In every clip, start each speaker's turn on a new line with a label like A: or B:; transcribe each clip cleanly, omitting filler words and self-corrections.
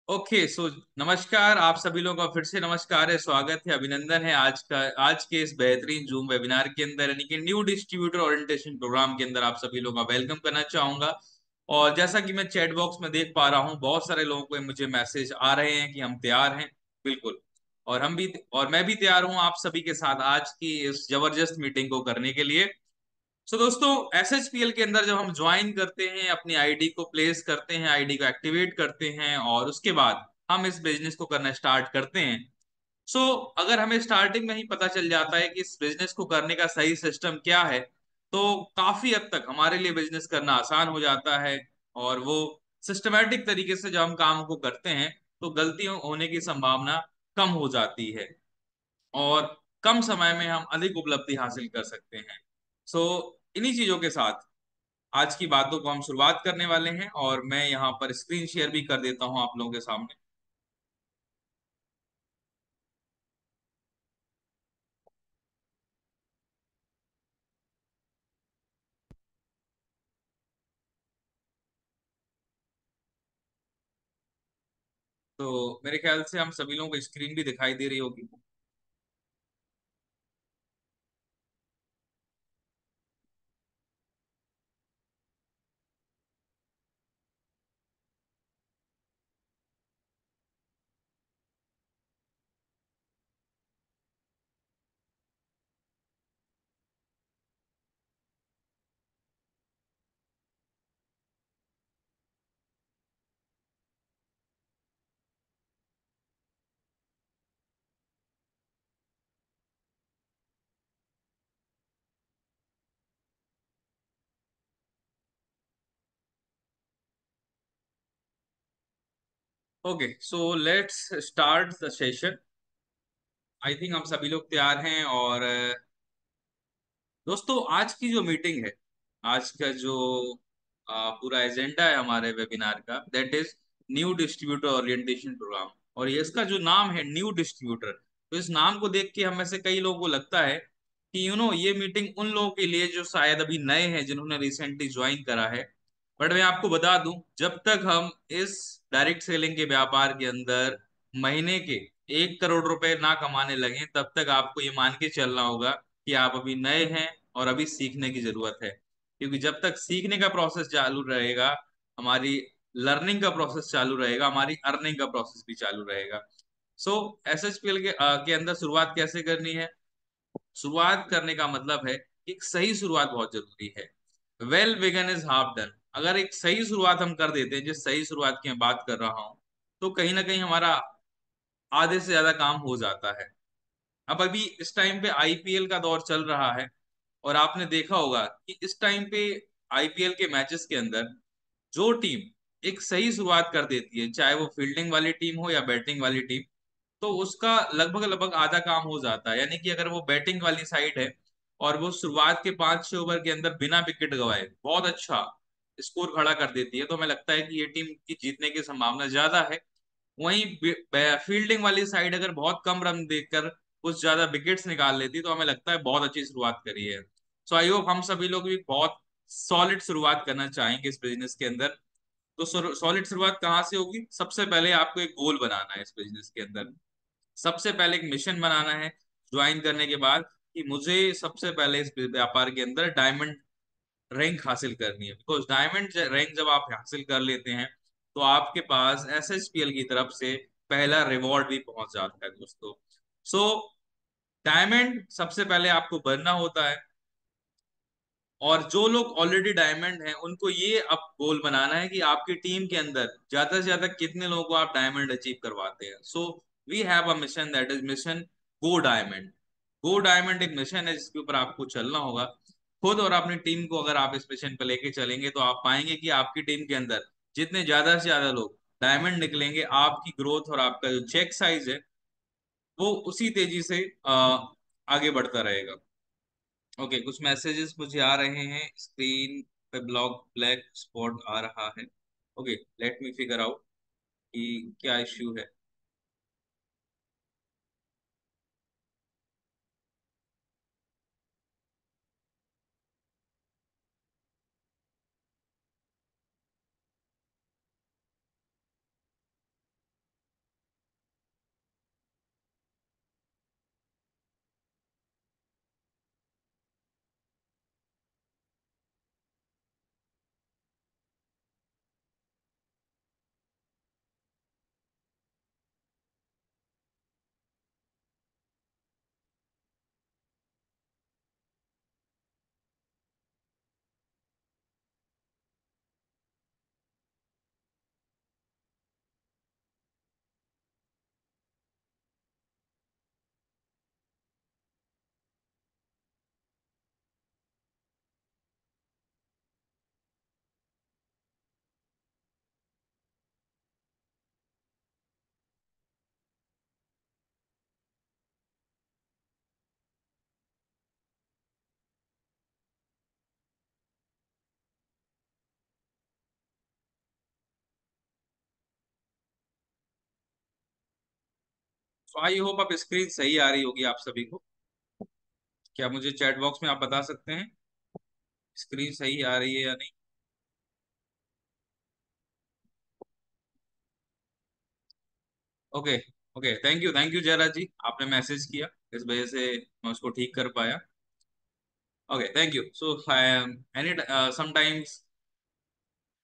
A: Okay so नमस्कार आप सभी लोगों का फिर से नमस्कार है, स्वागत है, अभिनंदन है आज के इस बेहतरीन जूम वेबिनार के अंदर, यानी कि न्यू डिस्ट्रीब्यूटर ओरिएंटेशन प्रोग्राम के अंदर आप सभी लोगों का वेलकम करना चाहूंगा। और जैसा कि मैं चैट बॉक्स में देख पा रहा हूं, बहुत सारे लोगों को मुझे मैसेज आ रहे हैं कि हम तैयार हैं। बिल्कुल। और मैं भी तैयार हूं आप सभी के साथ आज की इस जबरदस्त मीटिंग को करने के लिए। दोस्तों, एसएचपीएल के अंदर जब हम ज्वाइन करते हैं, अपनी आईडी को प्लेस करते हैं, आईडी को एक्टिवेट करते हैं और उसके बाद हम इस बिजनेस को करना स्टार्ट करते हैं। सो अगर हमें स्टार्टिंग में ही पता चल जाता है कि इस बिजनेस को करने का सही सिस्टम क्या है, तो काफी हद तक हमारे लिए बिजनेस करना आसान हो जाता है। और वो सिस्टमेटिक तरीके से जब हम काम को करते हैं, तो गलतियों होने की संभावना कम हो जाती है और कम समय में हम अधिक उपलब्धि हासिल कर सकते हैं। सो इन्हीं चीजों के साथ आज की बातों को हम शुरुआत करने वाले हैं और मैं यहाँ पर स्क्रीन शेयर भी कर देता हूँ आप लोगों के सामने। तो मेरे ख्याल से हम सभी लोगों को स्क्रीन भी दिखाई दे रही होगी। Okay, so let's start the session. I think हम सभी लोग तैयार हैं। और दोस्तों, आज की जो मीटिंग है, आज का जो पूरा एजेंडा है हमारे वेबिनार का, that is new distributor orientation program. और ये इसका जो नाम है न्यू डिस्ट्रीब्यूटर, तो इस नाम को देख के हम में से कई लोगों को लगता है कि ये मीटिंग उन लोगों के लिए जो शायद अभी नए हैं, जिन्होंने रिसेंटली ज्वाइन करा है। बट मैं आपको बता दूं, जब तक हम इस डायरेक्ट सेलिंग के व्यापार के अंदर महीने के 1 करोड़ रुपए ना कमाने लगे, तब तक आपको ये मान के चलना होगा कि आप अभी नए हैं और अभी सीखने की जरूरत है। क्योंकि जब तक सीखने का प्रोसेस चालू रहेगा, हमारी लर्निंग का प्रोसेस चालू रहेगा, हमारी अर्निंग का प्रोसेस भी चालू रहेगा। सो एसएचपीएल के अंदर शुरुआत कैसे करनी है? शुरुआत करने का मतलब है कि एक सही शुरुआत बहुत जरूरी है। Well begun is half done. अगर एक सही शुरुआत हम कर देते हैं, जिस सही शुरुआत की मैं बात कर रहा हूं, तो कहीं ना कहीं हमारा आधे से ज्यादा काम हो जाता है। अब अभी इस टाइम पे आईपीएल का दौर चल रहा है और आपने देखा होगा कि इस टाइम पे आईपीएल के मैचेस के अंदर जो टीम एक सही शुरुआत कर देती है, चाहे वो फील्डिंग वाली टीम हो या बैटिंग वाली टीम, तो उसका लगभग लगभग आधा काम हो जाता है। यानी कि अगर वो बैटिंग वाली साइड है और वो शुरुआत के 5-6 ओवर के अंदर बिना विकेट गंवाए बहुत अच्छा स्कोर खड़ा कर देती है, तो हमें लगता है कि ये टीम की जीतने की संभावना ज्यादा है। वहीं फील्डिंग वाली साइड अगर बहुत कम रन देकर कुछ ज्यादा विकेट्स निकाल लेती, तो हमें लगता है बहुत अच्छी शुरुआत करी है। सो आई होप हम सभी लोग भी बहुत सॉलिड शुरुआत करना चाहेंगे इस बिजनेस के अंदर। तो सॉलिड शुरुआत कहाँ से होगी? सबसे पहले आपको एक गोल बनाना है इस बिजनेस के अंदर। सबसे पहले एक मिशन बनाना है ज्वाइन करने के बाद, कि मुझे सबसे पहले इस व्यापार के अंदर डायमंड रैंक हासिल करनी है। बिकॉज डायमंड रैंक जब आप हासिल कर लेते हैं, तो आपके पास एसएचपीएल की तरफ से पहला रिवॉर्ड भी पहुंच जाता है दोस्तों। सो डायमंड सबसे पहले आपको बनना होता है। और जो लोग ऑलरेडी डायमंड हैं, उनको ये अब गोल बनाना है कि आपकी टीम के अंदर ज्यादा से ज्यादा कितने लोगों को आप डायमंड अचीव करवाते हैं। So we have a mission, that is mission go diamond. Go diamond एक मिशन है जिसके ऊपर आपको चलना होगा खुद और अपनी टीम को। अगर आप इस मिशन पे लेके चलेंगे, तो आप पाएंगे कि आपकी टीम के अंदर जितने ज्यादा से ज्यादा लोग डायमंड निकलेंगे, आपकी ग्रोथ और आपका जो चेक साइज है, वो उसी तेजी से आगे बढ़ता रहेगा। ओके, कुछ मैसेजेस मुझे आ रहे हैं, स्क्रीन पे ब्लैक स्पॉट आ रहा है। Okay, let me figure out कि क्या इश्यू है। आई होप आप स्क्रीन सही आ रही होगी आप सभी को। क्या मुझे चैट बॉक्स में आप बता सकते हैं स्क्रीन सही आ रही है या नहीं? Okay. Okay, thank you Jayraj ji, आपने मैसेज किया, इस वजह से मैं उसको ठीक कर पाया। Okay, thank you. So any sometimes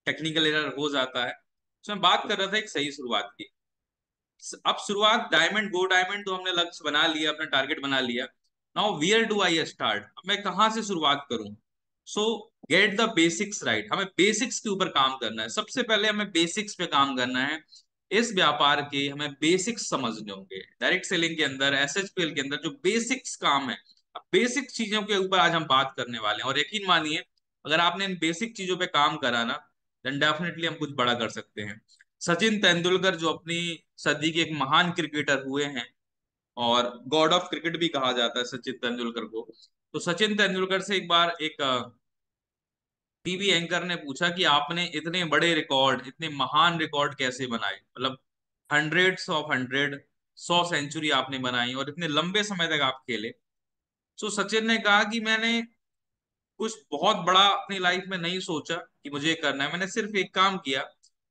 A: technical error हो जाता है। तो मैं बात कर रहा था एक सही शुरुआत की। अब शुरुआत डायमंड, गो डायमंड तो हमने लक्ष्य बना लिया, अपना टारगेट बना लिया। Now where do I start, अब मैं कहाँ से शुरुआत करूं? So get the basics right, हमें बेसिक्स के ऊपर काम करना है। सबसे पहले हमें बेसिक्स पे काम करना है। इस व्यापार के हमें बेसिक्स समझने होंगे। डायरेक्ट सेलिंग के अंदर, एसएचपीएल के अंदर जो बेसिक्स काम है, बेसिक चीजों के ऊपर आज हम बात करने वाले हैं। और यकीन मानिए, अगर आपने इन बेसिक चीजों पे काम करा ना, देन डेफिनेटली हम कुछ बड़ा कर सकते हैं। सचिन तेंदुलकर जो अपनी सदी के एक महान क्रिकेटर हुए हैं, और गॉड ऑफ क्रिकेट भी कहा जाता है सचिन तेंदुलकर को। तो सचिन तेंदुलकर से एक बार एक टीवी एंकर ने पूछा कि आपने इतने बड़े रिकॉर्ड, इतने महान रिकॉर्ड कैसे बनाए, मतलब हंड्रेड्स ऑफ हंड्रेड, 100 सेंचुरी आपने बनाई और इतने लंबे समय तक आप खेले। तो सचिन ने कहा कि मैंने कुछ बहुत बड़ा अपनी लाइफ में नहीं सोचा कि मुझे ये करना है, मैंने सिर्फ एक काम किया।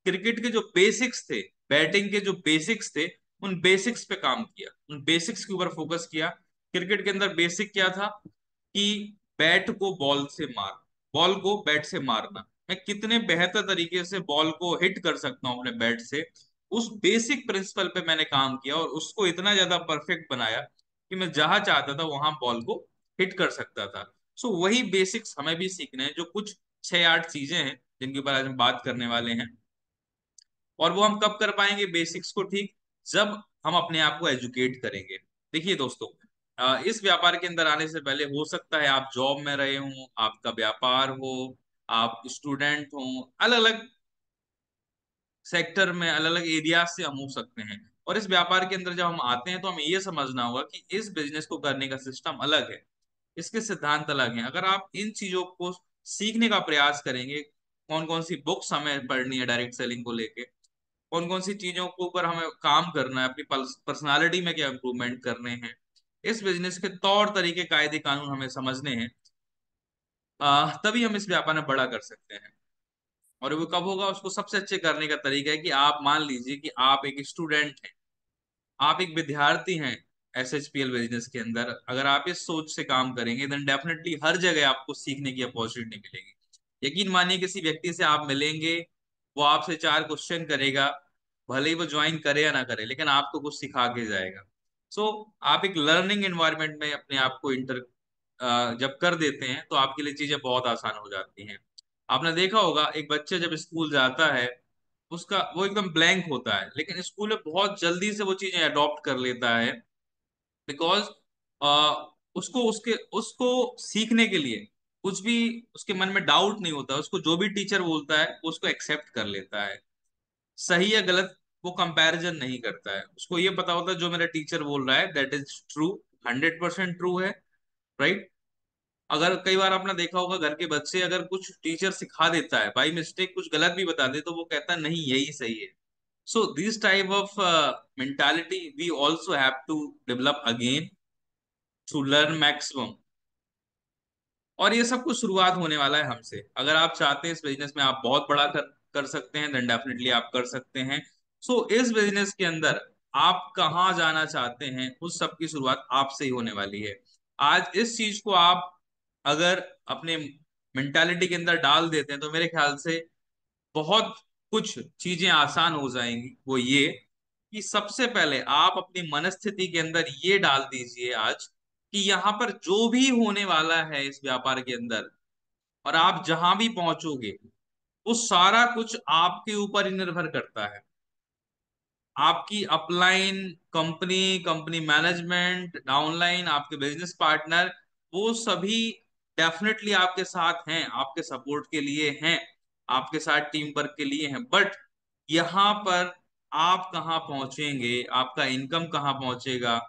A: क्रिकेट के जो बेसिक्स थे, बैटिंग के जो बेसिक्स थे, उन बेसिक्स पे काम किया, उन बेसिक्स के ऊपर फोकस किया। क्रिकेट के अंदर बेसिक क्या था कि बैट को बॉल से मार, बॉल को बैट से मारना, मैं कितने बेहतर तरीके से बॉल को हिट कर सकता हूँ अपने बैट से। उस बेसिक प्रिंसिपल पे मैंने काम किया और उसको इतना ज्यादा परफेक्ट बनाया कि मैं जहां चाहता था वहां बॉल को हिट कर सकता था। सो वही बेसिक्स हमें भी सीखने हैं, जो कुछ 6-8 चीजें हैं जिनके ऊपर आज हम बात करने वाले हैं। और वो हम कब कर पाएंगे बेसिक्स को ठीक? जब हम अपने आप को एजुकेट करेंगे। देखिए दोस्तों, इस व्यापार के अंदर आने से पहले हो सकता है आप जॉब में रहे हो, आपका व्यापार हो, आप स्टूडेंट हो, अलग अलग सेक्टर में, अलग अलग एरिया से हम हो सकते हैं। और इस व्यापार के अंदर जब हम आते हैं तो हमें ये समझना होगा कि इस बिजनेस को करने का सिस्टम अलग है, इसके सिद्धांत अलग हैं। अगर आप इन चीजों को सीखने का प्रयास करेंगे, कौन कौन सी बुक्स हमें पढ़नी है डायरेक्ट सेलिंग को लेके, कौन कौन सी चीजों के ऊपर हमें काम करना है, अपनी पर्सनालिटी में क्या इंप्रूवमेंट करने हैं, इस बिजनेस के तौर तरीके, कायदे कानून हमें समझने हैं, तभी हम इस व्यापार में बड़ा कर सकते हैं। और वो कब होगा? उसको सबसे अच्छे करने का तरीका है कि आप मान लीजिए कि आप एक स्टूडेंट हैं, आप एक विद्यार्थी हैं एसएचपीएल बिजनेस के अंदर। अगर आप इस सोच से काम करेंगे, देन डेफिनेटली हर जगह आपको सीखने की अपॉर्चुनिटी मिलेगी। यकीन मानिए, किसी व्यक्ति से आप मिलेंगे, वो आपसे 4 क्वेश्चन करेगा, भले ही वो ज्वाइन करे या ना करे, लेकिन आपको कुछ सिखा के जाएगा। सो आप एक लर्निंग एनवायरनमेंट में अपने आप को इंटर जब कर देते हैं तो आपके लिए चीजें बहुत आसान हो जाती हैं। आपने देखा होगा, एक बच्चा जब स्कूल जाता है, उसका वो एकदम ब्लैंक होता है, लेकिन स्कूल में बहुत जल्दी से वो चीजें अडॉप्ट कर लेता है। बिकॉज उसको उसके उसको सीखने के लिए कुछ भी उसके मन में डाउट नहीं होता, उसको जो भी टीचर बोलता है वो उसको एक्सेप्ट कर लेता है। सही या गलत वो कंपैरिजन नहीं करता है, उसको ये पता होता है जो मेरा टीचर बोल रहा है दैट इज ट्रू, 100% ट्रू है। राइट? अगर कई बार आपने देखा होगा, घर के बच्चे अगर कुछ टीचर सिखा देता है बाई मिस्टेक, कुछ गलत भी बता दे, तो वो कहता है नहीं यही सही है। So this type of mentality we also have to develop again to learn maximum। और ये सब कुछ शुरुआत होने वाला है हमसे। अगर आप चाहते हैं इस बिजनेस में आप बहुत बड़ा कर सकते हैं, देन डेफिनेटली आप कर सकते हैं। सो इस बिजनेस के अंदर आप कहाँ जाना चाहते हैं, उस सब की शुरुआत आपसे ही होने वाली है। आज इस चीज को आप अगर अपने मेंटालिटी के अंदर डाल देते हैं तो मेरे ख्याल से बहुत कुछ चीजें आसान हो जाएंगी। वो ये कि सबसे पहले आप अपनी मनस्थिति के अंदर ये डाल दीजिए आज कि यहाँ पर जो भी होने वाला है इस व्यापार के अंदर, और आप जहां भी पहुंचोगे, वो सारा कुछ आपके ऊपर ही निर्भर करता है। आपकी upline, company, company management, downline, आपके बिजनेस पार्टनर, वो सभी डेफिनेटली आपके साथ हैं, आपके सपोर्ट के लिए हैं, आपके साथ टीम वर्क के लिए हैं। बट यहाँ पर आप कहाँ पहुंचेंगे, आपका इनकम कहाँ पहुंचेगा,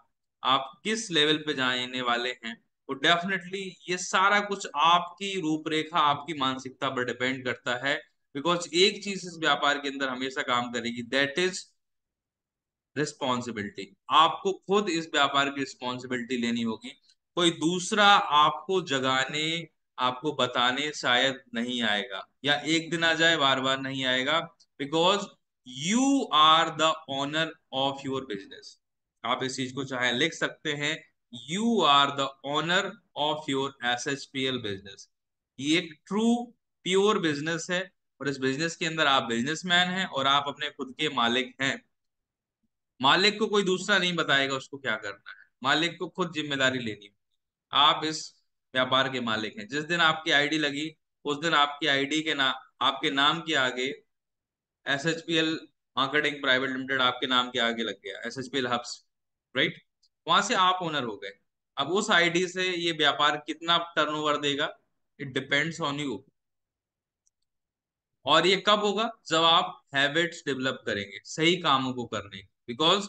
A: आप किस लेवल पे जाने वाले हैं, तो डेफिनेटली ये सारा कुछ आपकी रूपरेखा, आपकी मानसिकता पर डिपेंड करता है। बिकॉज एक चीज इस व्यापार के अंदर हमेशा काम करेगी, दैट इज रिस्पॉन्सिबिलिटी, आपको खुद इस व्यापार की रिस्पॉन्सिबिलिटी लेनी होगी। कोई दूसरा आपको जगाने, आपको बताने शायद नहीं आएगा, या एक दिन आ जाए, बार बार नहीं आएगा। Because you are the owner of your business. आप इस चीज को चाहे लिख सकते हैं, you are the owner of your S H P L business. ये एक ट्रू प्योर बिजनेस है, और इस बिजनेस के अंदर आप बिजनेसमैन हैं और आप अपने खुद के मालिक हैं। मालिक को कोई दूसरा नहीं बताएगा उसको क्या करना है, मालिक को खुद जिम्मेदारी लेनी है। आप इस व्यापार के मालिक हैं। जिस दिन आपकी आईडी लगी, उस दिन आपकी आईडी के नाम, आपके नाम के आगे S H P L marketing private limited आपके नाम के आगे लग गया, S H P L hubs, right. वहां से आप ओनर हो गए। अब उस आईडी से ये व्यापार कितना टर्नओवर देगा, इट डिपेंड्स ऑन यू। और ये कब होगा, जब आप हैबिट्स डेवलप करेंगे सही कामों को करने। बिकॉज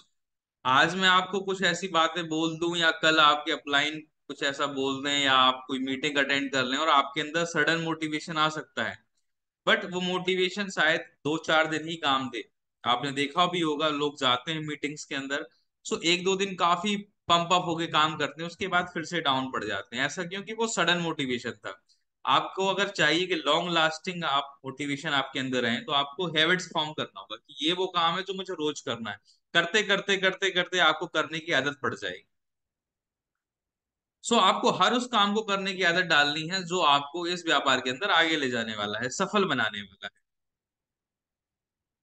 A: आज मैं आपको कुछ ऐसी बातें बोल दूं, या कल आपके अपलाइन कुछ ऐसा बोल दें, या आप कोई मीटिंग अटेंड कर लें और आपके अंदर सडन मोटिवेशन आ सकता है, बट वो मोटिवेशन शायद 2-4 दिन ही काम दे। आपने देखा भी होगा, लोग जाते हैं मीटिंग्स के अंदर, सो 1-2 दिन काफी पंप अप होके काम करते हैं, उसके बाद फिर से डाउन पड़ जाते हैं। ऐसा क्योंकि वो सडन मोटिवेशन था। आपको अगर चाहिए कि लॉन्ग लास्टिंग आप मोटिवेशन आपके अंदर रहे, तो आपको हैबिट्स फॉर्म करना होगा कि ये वो काम है जो मुझे रोज करना है। करते करते करते करते आपको करने की आदत पड़ जाएगी। सो आपको हर उस काम को करने की आदत डालनी है जो आपको इस व्यापार के अंदर आगे ले जाने वाला है, सफल बनाने वाला है।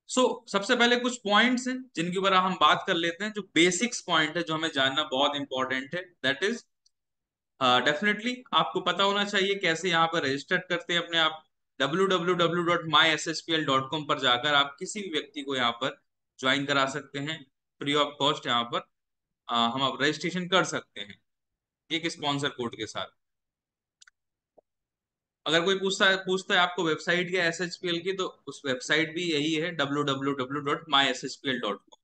A: सबसे पहले कुछ पॉइंट्स हैं जिनके ऊपर हम बात कर लेते हैं, जो बेसिक्स पॉइंट है जो हमें जानना बहुत इंपॉर्टेंट है। दैट इज, डेफिनेटली आपको पता होना चाहिए कैसे यहाँ पर रजिस्टर करते हैं अपने आप। www.mySSPL.com पर जाकर आप किसी भी व्यक्ति को यहाँ पर ज्वाइन करा सकते हैं, फ्री ऑफ कॉस्ट। यहाँ पर हम आप रजिस्ट्रेशन कर सकते हैं एक स्पॉन्सर कोड के साथ। अगर कोई पूछता है आपको वेबसाइट क्या SHPL की, तो उस वेबसाइट भी यही है, www.mySSPL.com।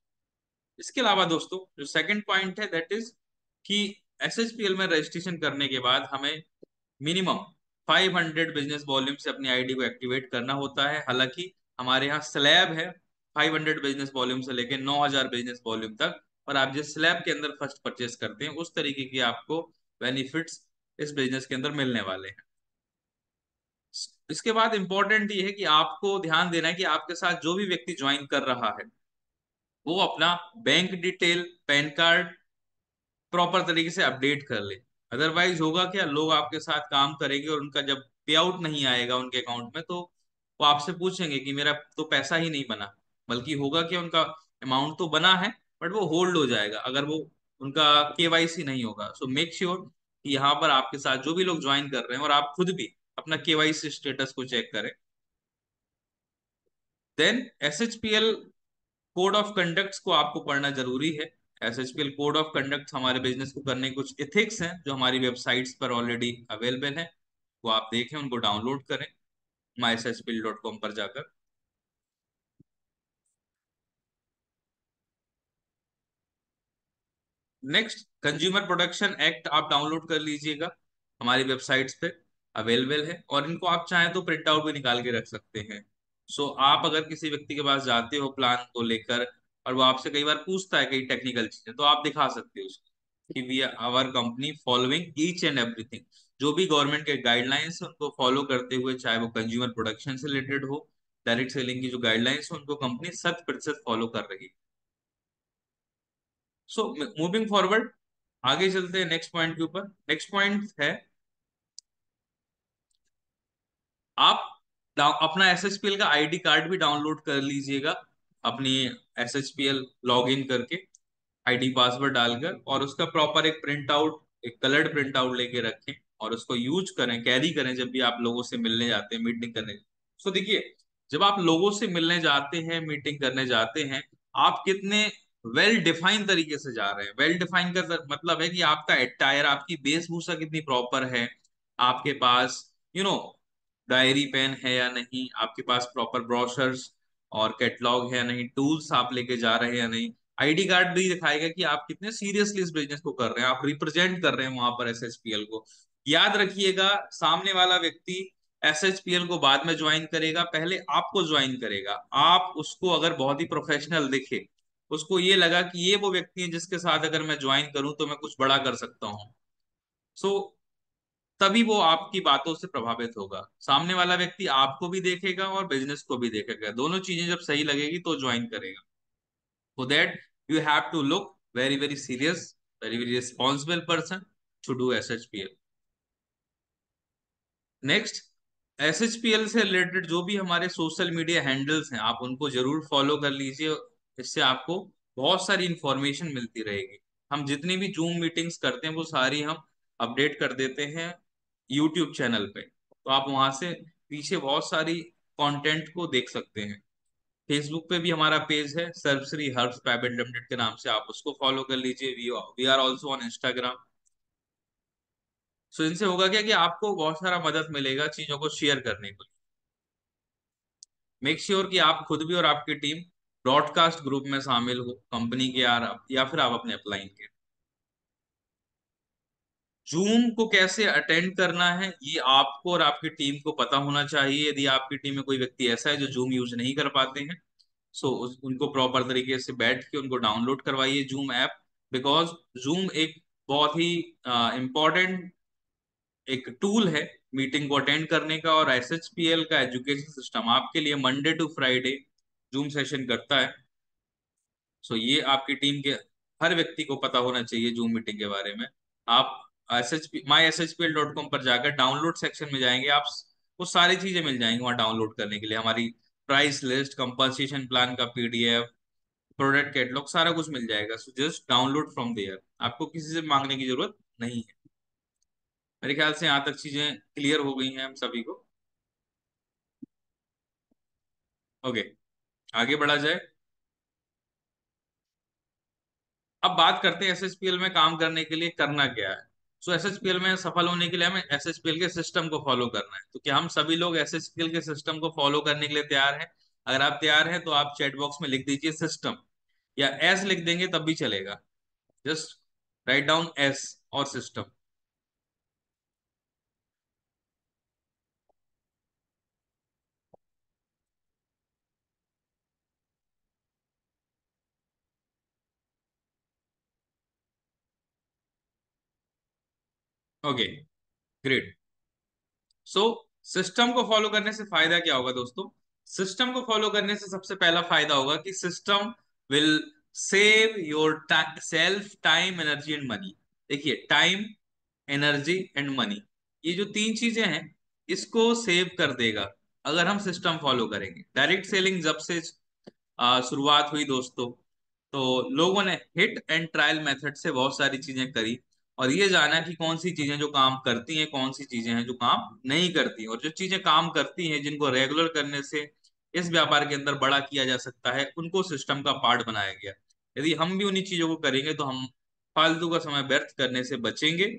A: इसके अलावा दोस्तों, जो सेकंड पॉइंट है दैट इज कि SHPL में रजिस्ट्रेशन करने के बाद हमें मिनिमम 500 बिजनेस वॉल्यूम से अपनी आईडी को एक्टिवेट करना होता है। हालांकि हमारे यहाँ स्लैब है 500 बिजनेस वॉल्यूम से लेकर 9000 बिजनेस वॉल्यूम तक, और आप जिस स्लैब के अंदर फर्स्ट परचेस करते हैं उस तरीके की आपको बेनिफिट्स इस बिजनेस के अंदर मिलने वाले हैं। इसके बाद इंपॉर्टेंट ये है कि आपको ध्यान देना है कि आपके साथ जो भी व्यक्ति ज्वाइन कर रहा है वो अपना bank detail, pan card proper तरीके से अपडेट कर ले। अदरवाइज होगा क्या, लोग आपके साथ काम करेंगे और उनका जब पे आउट नहीं आएगा उनके अकाउंट में, तो वो आपसे पूछेंगे कि मेरा तो पैसा ही नहीं बना। बल्कि होगा कि उनका अमाउंट तो बना है, बट वो होल्ड हो जाएगा अगर वो उनका केवाईसी नहीं होगा। सो मेक श्योर कि यहाँ पर आपके साथ जो भी लोग ज्वाइन कर रहे हैं, और आप खुद भी अपना केवाईसी स्टेटस को चेक करें। Then SHPL code of conducts को आपको पढ़ना जरूरी है। SHPL कोड ऑफ कंडक्ट हमारे बिजनेस को करने के कुछ एथिक्स हैं जो हमारी वेबसाइट्स पर ऑलरेडी अवेलेबल हैं, वो आप देखें, उनको डाउनलोड करें myshpl.com पर जाकर। नेक्स्ट, कंज्यूमर प्रोटेक्शन एक्ट आप डाउनलोड कर लीजिएगा, हमारी वेबसाइट्स पे अवेलेबल है, और इनको आप चाहें तो प्रिंट आउट भी निकाल के रख सकते हैं। आप अगर किसी व्यक्ति के पास जाते हो प्लान को लेकर, और वो आपसे कई बार पूछता है कई टेक्निकल चीजें, तो आप दिखा सकते हो उसको कि we our company following each and everything. जो भी गवर्नमेंट के गाइडलाइंस है उनको फॉलो करते हुए, चाहे वो कंज्यूमर प्रोटेक्शन से रिलेटेड हो, डायरेक्ट सेलिंग की जो गाइडलाइंस है उनको कंपनी 100% फॉलो कर रही है। मूविंग फॉरवर्ड, आगे चलते हैं नेक्स्ट पॉइंट के ऊपर। नेक्स्ट पॉइंट है, आप अपना SHPL का आईडी कार्ड भी डाउनलोड कर लीजिएगा, अपनी SHPL लॉग इन करके आईडी पासवर्ड डालकर, और उसका प्रॉपर एक प्रिंट आउट, एक कलर्ड प्रिंट आउट लेके रखें, और उसको यूज करें, कैरी करें जब भी आप लोगों से मिलने जाते हैं, मीटिंग करने। देखिए, जब आप लोगों से मिलने जाते हैं, मीटिंग करने जाते हैं, आप कितने वेल डिफाइन तरीके से जा रहे हैं। वेल डिफाइन का मतलब है कि आपका अटायर, आपकी वेशभूषा कितनी प्रॉपर है, आपके पास डायरी पेन है या नहीं, आपके पास प्रॉपर ब्रोशर्स और कैटलॉग है या नहीं, टूल्स आप लेके जा रहे हैं या नहीं। आईडी कार्ड भी दिखाएगा कि आप कितने सीरियसली इस बिजनेस को कर रहे हैं, आप रिप्रेजेंट कर रहे हैं वहां पर SHPL को। याद रखिएगा, सामने वाला व्यक्ति SHPL को बाद में ज्वाइन करेगा, पहले आपको ज्वाइन करेगा। आप उसको अगर बहुत ही प्रोफेशनल दिखे, उसको ये लगा कि ये वो व्यक्ति है जिसके साथ अगर मैं ज्वाइन करूं तो मैं कुछ बड़ा कर सकता हूँ। सो तभी वो आपकी बातों से प्रभावित होगा। सामने वाला व्यक्ति आपको भी देखेगा और बिजनेस को भी देखेगा, दोनों चीजें जब सही लगेगी तो ज्वाइन करेगा। For that you have to look very very serious, very very responsible person to do SHPL। Next, SHPL से रिलेटेड जो भी हमारे सोशल मीडिया हैंडल्स हैं, आप उनको जरूर फॉलो कर लीजिए। इससे आपको बहुत सारी इंफॉर्मेशन मिलती रहेगी। हम जितनी भी जूम मीटिंग्स करते हैं वो सारी हम अपडेट कर देते हैं यूट्यूब चैनल पे, तो आप वहां से पीछे बहुत सारी कंटेंट को देख सकते हैं। फेसबुक पे भी हमारा पेज है सर्वश्री हर्ब्स प्राइवेट लिमिटेड के नाम से, आप उसको फॉलो कर लीजिए। We are also on Instagram. So इनसे होगा क्या कि आपको बहुत सारा मदद मिलेगा चीजों को शेयर करने को। मेक श्योर कि आप खुद भी और आपकी टीम ब्रॉडकास्ट ग्रुप में शामिल हो कंपनी के, या फिर आप अपने अपलाइन के। जूम को कैसे अटेंड करना है ये आपको और आपकी टीम को पता होना चाहिए। यदि आपकी टीम में कोई व्यक्ति ऐसा है जो जूम यूज नहीं कर पाते हैं, सो उनको प्रॉपर तरीके से बैठ के उनको डाउनलोड करवाइए जूम ऐप। बिकॉज जूम एक बहुत ही इम्पोर्टेंट एक टूल है मीटिंग को अटेंड करने का। और SHPL का एजुकेशन सिस्टम आपके लिए Monday to Friday Zoom session करता है। सो ये आपकी टीम के हर व्यक्ति को पता होना चाहिए जूम मीटिंग के बारे में। आप myshpl.com पर जाकर डाउनलोड सेक्शन में जाएंगे, आप वो सारी चीजें मिल जाएंगी वहाँ डाउनलोड करने के लिए। हमारी प्राइस लिस्ट, कंपनसेशन प्लान का PDF, प्रोडक्ट कैटलॉग, सारा कुछ मिल जाएगा। So just download from there, आपको किसी से मांगने की जरूरत नहीं है। मेरे ख्याल से यहाँ तक चीजें क्लियर हो गई हैं हम सभी को। ओके, आगे बढ़ा जाए। अब बात करते हैं SHPL में काम करने के लिए करना क्या है। सो SHPL में सफल होने के लिए हमें SHPL के सिस्टम को फॉलो करना है। तो क्या हम सभी लोग SHPL के सिस्टम को फॉलो करने के लिए तैयार हैं? अगर आप तैयार हैं तो आप चैट बॉक्स में लिख दीजिए सिस्टम, या एस लिख देंगे तब भी चलेगा। जस्ट राइट डाउन एस और system. Okay, great. So system को फॉलो करने से फायदा क्या होगा दोस्तों? सिस्टम को फॉलो करने से सबसे पहला फायदा होगा कि system will save your self, time, energy and money. देखिए, टाइम, एनर्जी एंड मनी, ये जो तीन चीजें हैं इसको सेव कर देगा अगर हम सिस्टम फॉलो करेंगे। डायरेक्ट सेलिंग जब से शुरुआत हुई दोस्तों, तो लोगों ने हिट एंड ट्रायल मेथड से बहुत सारी चीजें करी और ये जाना कि कौन सी चीजें जो काम करती हैं, कौन सी चीजें हैं जो काम नहीं करती। और जो चीजें काम करती हैं, जिनको रेगुलर करने से इस व्यापार के अंदर बड़ा किया जा सकता है, उनको सिस्टम का पार्ट बनाया गया। यदि हम भी उन्हीं चीजों को करेंगे तो हम फालतू का समय व्यर्थ करने से बचेंगे।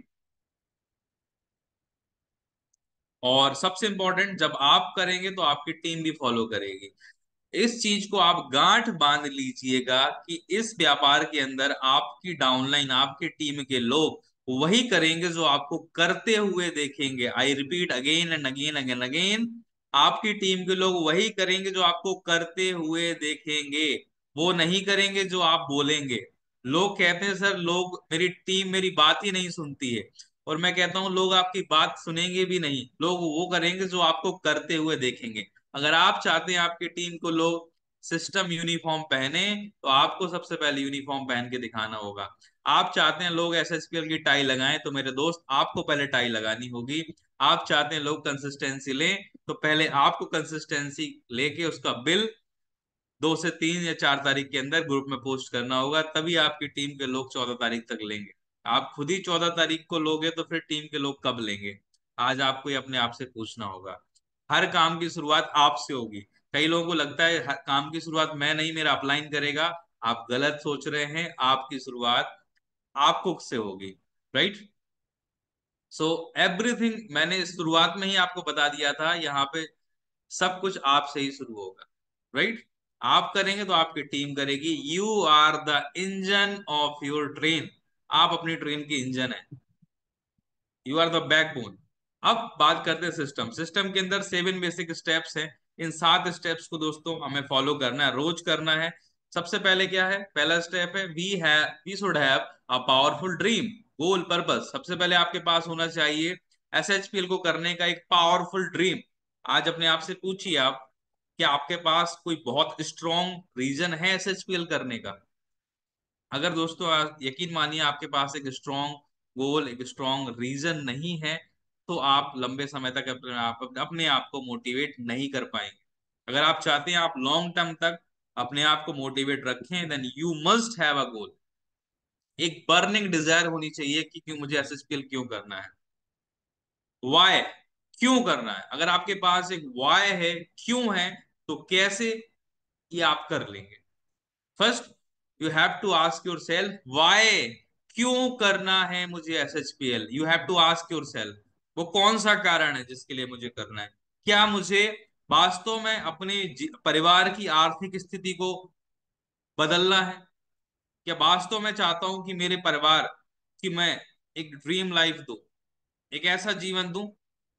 A: और सबसे इंपॉर्टेंट, जब आप करेंगे तो आपकी टीम भी फॉलो करेगी। इस चीज को आप गांठ बांध लीजिएगा कि इस व्यापार के अंदर आपकी डाउनलाइन, आपकी टीम के लोग वही करेंगे जो आपको करते हुए देखेंगे। I repeat again and again again again, आपकी टीम के लोग वही करेंगे जो आपको करते हुए देखेंगे, वो नहीं करेंगे जो आप बोलेंगे। लोग कहते हैं सर, लोग, मेरी टीम मेरी बात ही नहीं सुनती है। और मैं कहता हूं लोग आपकी बात सुनेंगे भी नहीं, लोग वो करेंगे जो आपको करते हुए देखेंगे। अगर आप चाहते हैं आपकी टीम को लोग सिस्टम यूनिफॉर्म पहने, तो आपको सबसे पहले यूनिफॉर्म पहन के दिखाना होगा। आप चाहते हैं लोग SHPL की टाई लगाएं, तो मेरे दोस्त आपको पहले टाई लगानी होगी। आप चाहते हैं लोग कंसिस्टेंसी लें, तो पहले आपको कंसिस्टेंसी लेके उसका बिल 2 से 3 या 4 तारीख के अंदर ग्रुप में पोस्ट करना होगा, तभी आपकी टीम के लोग 14 तारीख तक लेंगे। आप खुद ही 14 तारीख को लोगे तो फिर टीम के लोग कब लेंगे? आज आपको ये अपने आप से पूछना होगा। हर काम की शुरुआत आपसे होगी। कई लोगों को लगता है काम की शुरुआत मैं नहीं, मेरा अपलाइन करेगा। आप गलत सोच रहे हैं, आपकी शुरुआत आपको से होगी। राइट? सो एवरीथिंग मैंने शुरुआत में ही आपको बता दिया था, यहाँ पे सब कुछ आपसे ही शुरू होगा। राइट? आप करेंगे तो आपकी टीम करेगी। You are the engine of your train. आप अपनी ट्रेन की इंजन है। You are the backbone. अब बात करते हैं सिस्टम। सिस्टम के अंदर 7 बेसिक स्टेप्स हैं। इन 7 स्टेप्स को दोस्तों हमें फॉलो करना है, रोज करना है। सबसे पहले क्या है, पहला स्टेप है, we should have a powerful dream, goal, purpose. सबसे पहले आपके पास होना चाहिए एसएचपीएल को करने का एक पावरफुल ड्रीम। आज अपने आप से पूछिए आप, कि आपके पास कोई बहुत स्ट्रॉन्ग रीजन है एसएचपीएल करने का? अगर दोस्तों यकीन मानिए आपके पास एक स्ट्रॉन्ग गोल, एक स्ट्रॉन्ग रीजन नहीं है, तो आप लंबे समय तक अपने आप को मोटिवेट नहीं कर पाएंगे। अगर आप चाहते हैं आप लॉन्ग टर्म तक अपने आप को मोटिवेट रखें, then you must have a goal. एक बर्निंग डिजायर होनी चाहिए कि मुझे एसएसपीएल क्यों करना है, वाई, क्यों करना है। अगर आपके पास एक वाई है, क्यों है, तो कैसे ये आप कर लेंगे। First you have to ask yourself why, क्यों करना है मुझे SHPL. You have to ask yourself, वो कौन सा कारण है जिसके लिए मुझे करना है। क्या मुझे वास्तव में अपने परिवार की आर्थिक स्थिति को बदलना है? क्या वास्तव में चाहता हूं कि मेरे परिवार की मैं एक ड्रीम लाइफ दूं, एक ऐसा जीवन दूं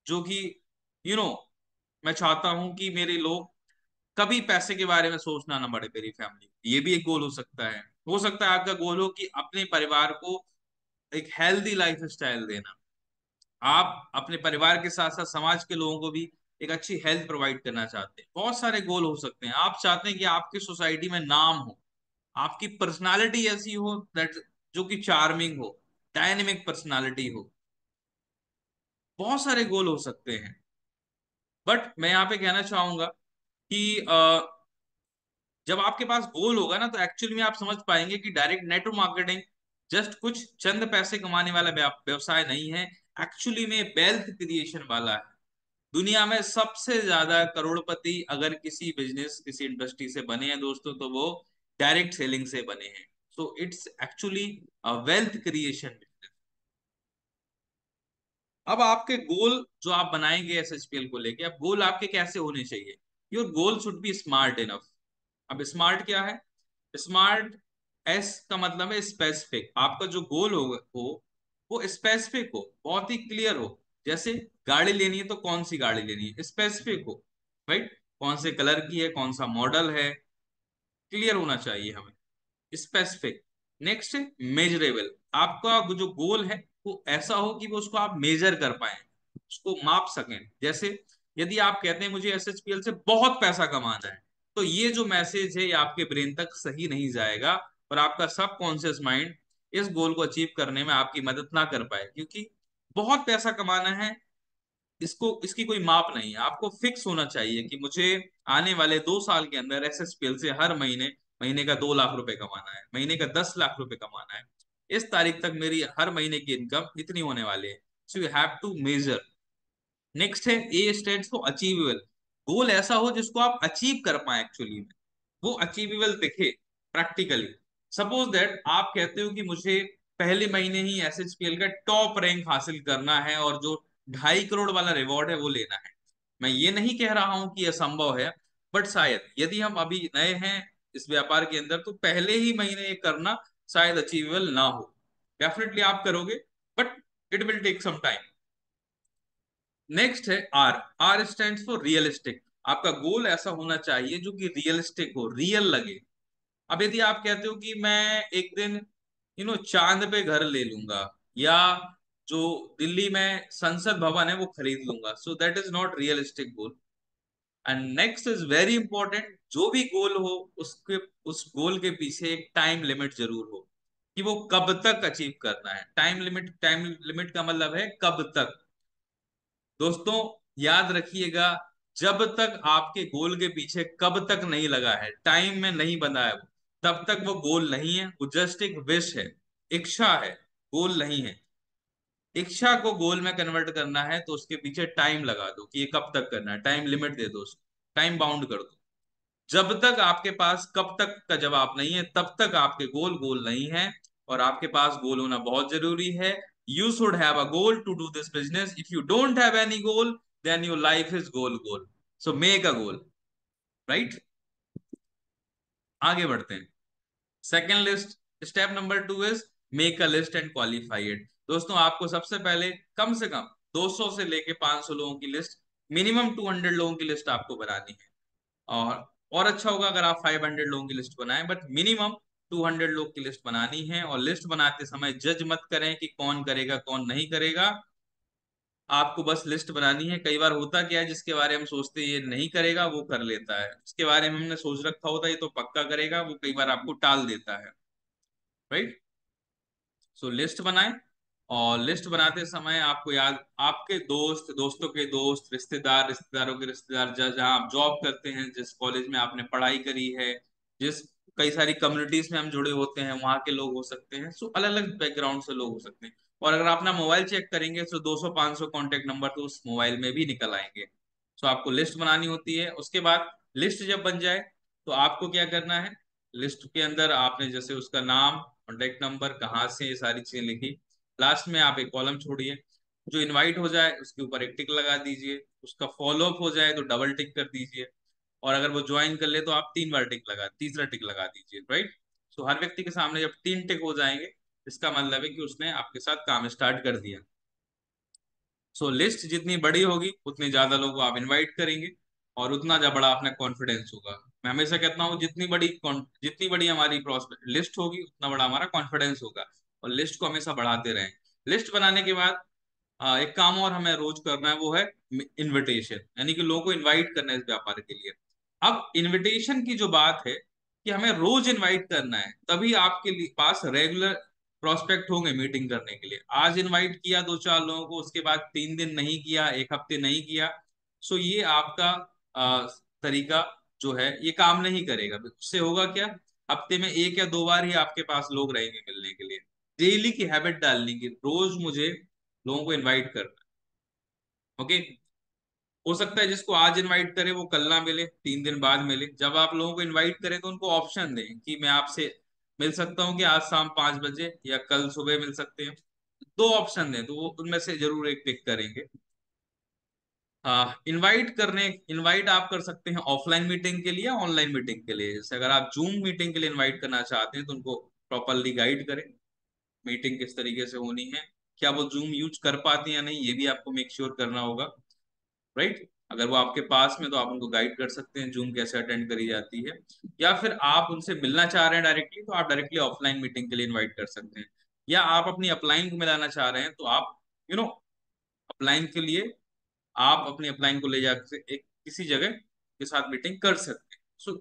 A: जो कि यू नो मैं चाहता हूं कि मेरे लोग कभी पैसे के बारे में सोचना ना पड़े, मेरी फैमिली। ये भी एक गोल हो सकता है। हो सकता है आपका गोल हो कि अपने परिवार को एक हेल्दी लाइफ स्टाइल देना। आप अपने परिवार के साथ साथ समाज के लोगों को भी एक अच्छी हेल्थ प्रोवाइड करना चाहते हैं। बहुत सारे गोल हो सकते हैं। आप चाहते हैं कि आपकी सोसाइटी में नाम हो, आपकी पर्सनालिटी ऐसी हो दैट जो कि चार्मिंग हो, डायनेमिक पर्सनालिटी हो। बहुत सारे गोल हो सकते हैं। बट मैं यहाँ पे कहना चाहूंगा कि जब आपके पास गोल होगा ना, तो एक्चुअली में आप समझ पाएंगे कि डायरेक्ट नेटवर्क मार्केटिंग जस्ट कुछ चंद पैसे कमाने वाला व्यवसाय नहीं है, एक्चुअली में वेल्थ क्रिएशन वाला है। दुनिया में सबसे ज्यादा करोड़पति अगर किसी बिजनेस, किसी इंडस्ट्री से बने हैं दोस्तों, तो वो डायरेक्ट सेलिंग से बने हैं। So it's actually wealth creation. अब आपके गोल जो आप बनाएंगे एसएचपीएल को लेके, अब गोल आपके कैसे होने चाहिए? Your goal should be smart enough. अब स्मार्ट क्या है? स्मार्ट, एस का मतलब है स्पेसिफिक। आपका जो गोल हो वो स्पेसिफिक हो, बहुत ही क्लियर हो। जैसे गाड़ी लेनी है तो कौन सी गाड़ी लेनी है, स्पेसिफिक हो, राइट? कौन से कलर की है, कौन सा मॉडल है, क्लियर होना चाहिए हमें, स्पेसिफिक। नेक्स्ट है मेजरेबल। आपका जो गोल है वो ऐसा हो कि वो उसको आप मेजर कर पाए, उसको माप सकें। जैसे यदि आप कहते हैं मुझे एसएचपीएल से बहुत पैसा कमाना है, तो ये जो मैसेज है ये आपके ब्रेन तक सही नहीं जाएगा, और आपका सबकॉन्शियस माइंड इस गोल को अचीव करने में आपकी मदद ना कर पाए। क्योंकि बहुत पैसा कमाना है, इसको, इसकी कोई माप नहीं है। आपको फिक्स होना चाहिए कि मुझे आने वाले 2 साल के अंदर एसएसपीएल से हर महीने, महीने का 2 लाख रुपए कमाना है, महीने का 10 लाख रुपए कमाना है, इस तारीख तक मेरी हर महीने की इनकम इतनी होने वाली है। So you have to measure. Next है A stands for achievable. Goal ऐसा हो जिसको आप अचीव कर पाए, एक्चुअली में वो अचीवेबल दिखे प्रैक्टिकली। सपोज दैट आप कहते हो कि मुझे पहले महीने ही एसएचपीएल का टॉप रैंक हासिल करना है और जो 2.5 करोड़ वाला रिवॉर्ड है वो लेना है। मैं ये नहीं कह रहा हूं कि यह संभव है, बट शायद यदि हम अभी नए हैं इस व्यापार के अंदर, तो पहले ही महीने ये करना शायद अचीवेबल ना हो। डेफिनेटली आप करोगे, but it will take some time. Next है R. R stand for realistic. आपका गोल ऐसा होना चाहिए जो कि रियलिस्टिक हो, रियल लगे। अब यदि आप कहते हो कि मैं एक दिन चांद पे घर ले लूंगा, या जो दिल्ली में संसद भवन है वो खरीद लूंगा, so that is not realistic goal. And next is very important, जो भी गोल हो उसके, उस गोल के पीछे एक टाइम लिमिट जरूर हो, कि वो कब तक अचीव करना है। टाइम लिमिट का मतलब है कब तक। दोस्तों याद रखिएगा, जब तक आपके गोल के पीछे कब तक नहीं लगा है, टाइम में नहीं बंधा है वो, तब तक वो गोल नहीं है, वो जस्ट एक विश है, इच्छा है, गोल नहीं है। इच्छा को गोल में कन्वर्ट करना है तो उसके पीछे टाइम लगा दो कि ये कब तक करना है, टाइम लिमिट दे दो उसको, टाइम बाउंड कर दो। जब तक आपके पास कब तक का जवाब नहीं है, तब तक आपके गोल गोल नहीं है। और आपके पास गोल होना बहुत जरूरी है। You should have a goal to do this business. If you don't have any goal, then your life is goal. So make a goal, right? आगे बढ़ते हैं। Second list, step number 2 is make a list and qualify it. दोस्तों आपको सबसे पहले कम से कम 200 से लेके 500 लोगों की लिस्ट, मिनिमम 200 लोगों की लिस्ट आपको बनानी है। और और अच्छा होगा अगर आप 500 लोगों की लिस्ट बनाएं, बट मिनिमम 200 लोग की लिस्ट बनानी है। और लिस्ट बनाते समय जज मत करें कि कौन करेगा कौन नहीं करेगा, आपको बस लिस्ट बनानी है। कई बार होता क्या है, जिसके बारे में हम सोचते हैं ये नहीं करेगा वो कर लेता है, उसके बारे में हमने सोच रखा होता है ये तो पक्का करेगा, वो कई बार आपको टाल देता है। राइट। सो लिस्ट बनाएं। और लिस्ट बनाते समय आपको याद, आपके दोस्त, दोस्तों के दोस्त, रिश्तेदार, रिश्तेदारों के रिश्तेदार, जहाँ आप जॉब करते हैं, जिस कॉलेज में आपने पढ़ाई करी है, जिस कई सारी कम्युनिटीज में हम जुड़े होते हैं, वहाँ के लोग हो सकते हैं। सो अलग अलग बैकग्राउंड से लोग हो सकते हैं। और अगर आप अपना मोबाइल चेक करेंगे तो 200-500 कॉन्टेक्ट नंबर तो उस मोबाइल में भी निकल आएंगे। सो आपको लिस्ट बनानी होती है। उसके बाद लिस्ट जब बन जाए तो आपको क्या करना है, लिस्ट के अंदर आपने जैसे उसका नाम, कॉन्टेक्ट नंबर, कहाँ से, ये सारी चीजें लिखी। लास्ट में आप एक कॉलम छोड़िए, जो इनवाइट हो जाए उसके ऊपर एक टिक लगा दीजिए, उसका फॉलो अप हो जाए तो डबल टिक कर दीजिए, और अगर वो ज्वाइन कर ले तो आप 3 बार टिक लगा, तीसरा टिक लगा दीजिए। राइट। सो हर व्यक्ति के सामने जब 3 टिक हो जाएंगे, इसका मतलब है कि उसने आपके साथ काम स्टार्ट कर दिया। सो लिस्ट जितनी बड़ी होगी उतने ज्यादा लोगों को आप इनवाइट करेंगे, और उतना ज्यादा बड़ा अपना कॉन्फिडेंस होगा। मैं हमेशा कहता हूँ जितनी बड़ी हमारी लिस्ट होगी उतना बड़ा हमारा कॉन्फिडेंस होगा। और लिस्ट को हमेशा बढ़ाते रहें। लिस्ट बनाने के बाद एक काम और हमें रोज करना है, वो है इनविटेशन, यानी कि लोगों को इनवाइट करना है इस व्यापार के लिए। अब इनविटेशन की जो बात है कि हमें रोज इनवाइट करना है, तभी आपके पास रेगुलर प्रोस्पेक्ट होंगे मीटिंग करने के लिए। आज इनवाइट किया 2-4 लोगों को, उसके बाद 3 दिन नहीं किया, एक हफ्ते नहीं किया, सो ये आपका अ, तरीका जो है ये काम नहीं करेगा। उससे होगा क्या, हफ्ते में 1 या 2 बार ही आपके पास लोग रहेंगे मिलने के लिए। डेली की हैबिट डालनी की रोज मुझे लोगों को इनवाइट करना। ओके। हो सकता है जिसको आज इनवाइट करे वो कल ना मिले, 3 दिन बाद मिले। जब आप लोगों को इनवाइट करें तो उनको ऑप्शन दें कि मैं आपसे मिल सकता हूँ कि आज शाम 5 बजे या कल सुबह मिल सकते हैं। 2 ऑप्शन दें तो वो उनमें से जरूर एक पिक करेंगे। इनवाइट आप कर सकते हैं ऑफलाइन मीटिंग के लिए, ऑनलाइन मीटिंग के लिए। जैसे अगर आप जूम मीटिंग के लिए इनवाइट करना चाहते हैं तो उनको प्रॉपरली गाइड करें, मीटिंग किस तरीके से होनी है, क्या वो जूम यूज कर पाते हैं या नहीं, ये भी आपको मेक श्योर करना होगा। राइट। अगर वो आपके पास में तो आप उनको गाइड कर सकते हैं जूम कैसे अटेंड करी जाती है। या फिर आप उनसे मिलना चाह रहे हैं डायरेक्टली तो आप डायरेक्टली ऑफलाइन मीटिंग के लिए इनवाइट कर सकते हैं। या आप अपनी अपलाइन को मिलाना चाह रहे हैं तो आप अपलाइन के लिए आप अपनी अपलाइन को ले जाकर एक किसी जगह के साथ मीटिंग कर सकते हैं। सो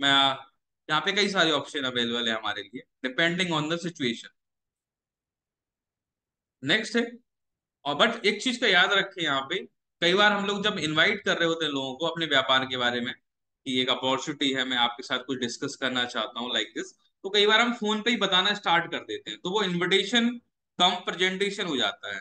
A: मैं यहाँ पे कई सारे ऑप्शन अवेलेबल है हमारे लिए, depending on the situation. Next है, और बट एक चीज का याद रखें यहाँ पे, कई बार हम लोग जब इनवाइट कर रहे होते हैं लोगों को अपने व्यापार के बारे में कि एक अपॉर्चुनिटी है, मैं आपके साथ कुछ डिस्कस करना चाहता हूँ लाइक दिस, तो कई बार हम फोन पे ही बताना स्टार्ट कर देते हैं, तो वो इनविटेशन कम प्रेजेंटेशन हो जाता है।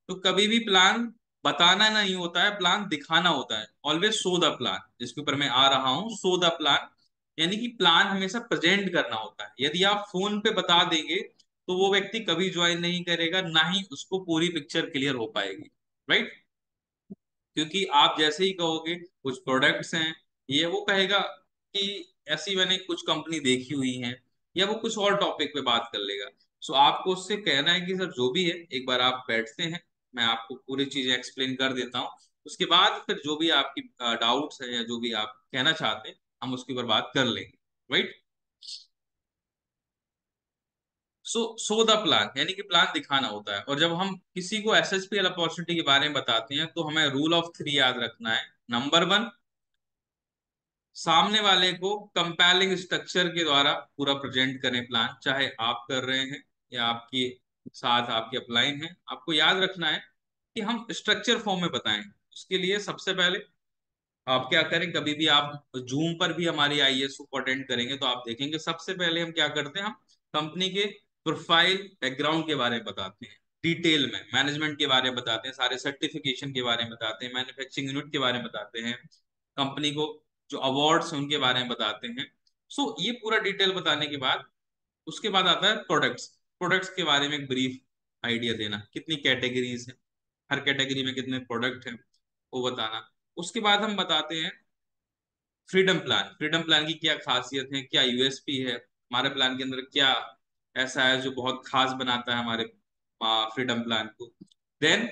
A: तो कभी भी प्लान बताना नहीं होता है, प्लान दिखाना होता है। ऑलवेज शो द प्लान, जिसके ऊपर मैं आ रहा हूँ, शो द प्लान। यानी कि प्लान हमेशा प्रेजेंट करना होता है। यदि आप फोन पे बता देंगे तो वो व्यक्ति कभी ज्वाइन नहीं करेगा, ना ही उसको पूरी पिक्चर क्लियर हो पाएगी। राइट। क्योंकि आप जैसे ही कहोगे कुछ प्रोडक्ट्स हैं, ये वो कहेगा कि ऐसी मैंने कुछ कंपनी देखी हुई है, या वो कुछ और टॉपिक पे बात कर लेगा। सो आपको उससे कहना है कि सर जो भी है एक बार आप बैठते हैं, मैं आपको पूरी चीजें एक्सप्लेन कर देता हूँ, उसके बाद फिर जो भी आपकी डाउट्स हैं या जो भी आप कहना चाहते हैं हम उसके ऊपर बात कर लेंगे। राइट। सो द प्लान यानी कि प्लान दिखाना होता है। और जब हम किसी को एसएसपीएल अपॉर्चुनिटी के बारे में बताते हैं तो हमें रूल ऑफ 3 याद रखना है। नंबर 1, सामने वाले को कंपेलिंग स्ट्रक्चर के द्वारा पूरा प्रेजेंट करें प्लान, चाहे आप कर रहे हैं या आपके साथ आपके अपलाइन है। आपको याद रखना है कि हम स्ट्रक्चर फॉर्म में बताएं। उसके लिए सबसे पहले आप क्या करें, कभी भी आप जूम पर भी हमारी आईएसओ को अटेंड करेंगे तो आप देखेंगे सबसे पहले हम क्या करते हैं, हम कंपनी के प्रोफाइल बैकग्राउंड के बारे में बताते हैं, डिटेल में मैनेजमेंट के बारे में बताते हैं, सारे सर्टिफिकेशन के बारे में बताते हैं, मैन्युफैक्चरिंग यूनिट के बारे में बताते हैं, कंपनी को जो अवार्ड्स हैं उनके बारे में बताते हैं। सो ये पूरा डिटेल बताने के बाद उसके बाद आता है प्रोडक्ट्स। प्रोडक्ट्स के बारे में एक ब्रीफ आइडिया देना, कितनी कैटेगरीज है, हर कैटेगरी में कितने प्रोडक्ट हैं वो बताना। उसके बाद हम बताते हैं फ्रीडम प्लान। फ्रीडम प्लान की क्या खासियत है, क्या यूएसपी है, हमारे प्लान के अंदर क्या ऐसा है जो बहुत खास बनाता है हमारे फ्रीडम प्लान को। देन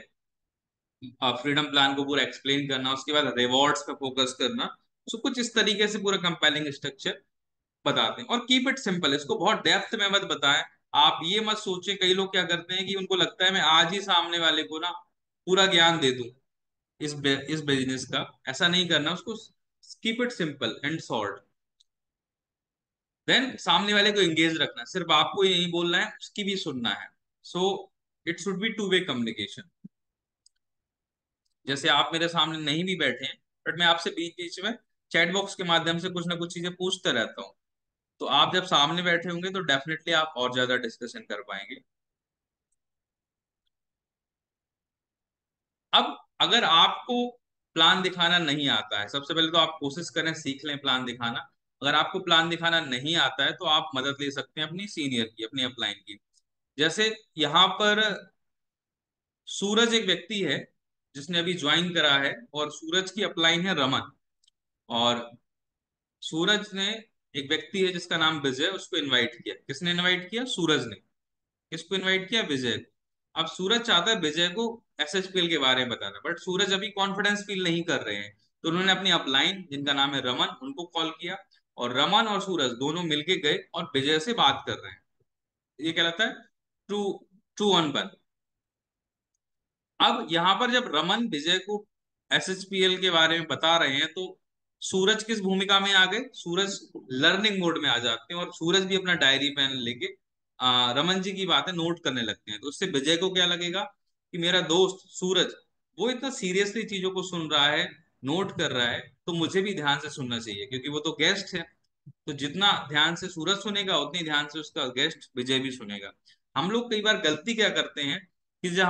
A: फ्रीडम प्लान को पूरा एक्सप्लेन करना, उसके बाद रिवॉर्ड्स पे फोकस करना। सो कुछ इस तरीके से पूरा कंपाइलिंग स्ट्रक्चर बताते हैं। और कीप इट सिंपल, इसको बहुत डेप्थ में मत बताएं। आप ये मत सोचें, कई लोग क्या करते हैं कि उनको लगता है मैं आज ही सामने वाले को ना पूरा ज्ञान दे दूं इस बिजनेस का। ऐसा नहीं करना उसको। Keep it simple and short. Then सामने वाले को एंगेज रखना, सिर्फ आपको यही बोलना है, उसकी भी सुनना है। So it should be two way communication. जैसे आप मेरे सामने नहीं भी बैठे हैं, बट मैं आपसे बीच बीच में चैट बॉक्स के माध्यम से कुछ ना कुछ चीजें पूछता रहता हूँ। तो आप जब सामने बैठे होंगे तो डेफिनेटली आप और ज्यादा डिस्कशन कर पाएंगे। अब अगर आपको प्लान दिखाना नहीं आता है, सबसे पहले तो आप कोशिश करें सीख लें प्लान दिखाना। अगर आपको प्लान दिखाना नहीं आता है तो आप मदद ले सकते हैं अपनी सीनियर की, अपनी अपलाइन की। जैसे यहाँ पर सूरज एक व्यक्ति है जिसने अभी ज्वाइन करा है, और सूरज की अपलाइन है रमन। और सूरज ने, एक व्यक्ति है जिसका नाम विजय, उसको इनवाइट किया। किसने इनवाइट किया? सूरज ने। किसको इनवाइट किया? विजय को। अब सूरज चाहता है विजय को एसएचपीएल के बारे में बताना, बट सूरज अभी कॉन्फिडेंस फील नहीं कर रहे हैं। तो उन्होंने अपनी अपलाइन जिनका नाम है रमन, उनको कॉल किया। और रमन और सूरज दोनों मिलके गए और विजय से बात कर रहे हैं। ये कहलाता है ट्रू ट्रू वन। अब यहां पर जब रमन विजय को एसएचपीएल के बारे में बता रहे हैं, तो सूरज किस भूमिका में आ गए? सूरज लर्निंग मोड में आ जाते हैं, और सूरज भी अपना डायरी पेन लेके रमन जी की बातें नोट करने लगते हैं। तो उससे विजय को क्या लगेगा कि मेरा दोस्त सूरज, वो इतना सीरियसली चीजों को सुन रहा है, नोट कर रहा है, तो मुझे भी ध्यान से सुनना चाहिए, क्योंकि वो तो गेस्ट है। तो जितना ध्यान से सूरज सुनेगा, उतनी ध्यान से उसका गेस्ट विजय भी सुनेगा। हम लोग कई बार गलती क्या करते हैं कि जब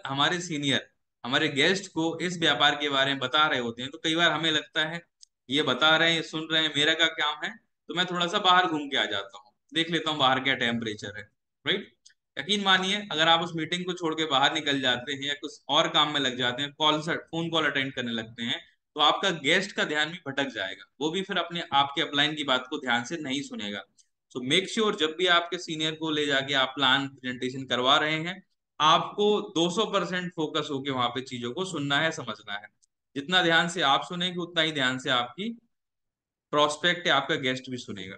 A: हमारे सीनियर हमारे गेस्ट को इस व्यापार के बारे में बता रहे होते हैं, तो कई बार हमें लगता है ये बता रहे हैं, ये सुन रहे हैं, मेरा क्या काम है, तो मैं थोड़ा सा बाहर घूम के आ जाता हूँ, देख लेता हूँ बाहर क्या टेम्परेचर है। राइट। यकीन मानिए, अगर आप उस मीटिंग को छोड़ के बाहर निकल जाते हैं या कुछ और काम में लग जाते हैं, फोन कॉल अटेंड करने लगते हैं, तो आपका गेस्ट का ध्यान भी भटक जाएगा, वो भी फिर अपने आपके अपलाइन की बात को ध्यान से नहीं सुनेगा। सो मेक श्योर जब भी आपके सीनियर को ले जाके आप प्लान प्रेजेंटेशन करवा रहे हैं, आपको 200% फोकस होके वहां पे चीजों को सुनना है, समझना है। जितना ध्यान से आप सुनेंगे, उतना ही ध्यान से आपकी प्रोस्पेक्ट या आपका गेस्ट भी सुनेगा।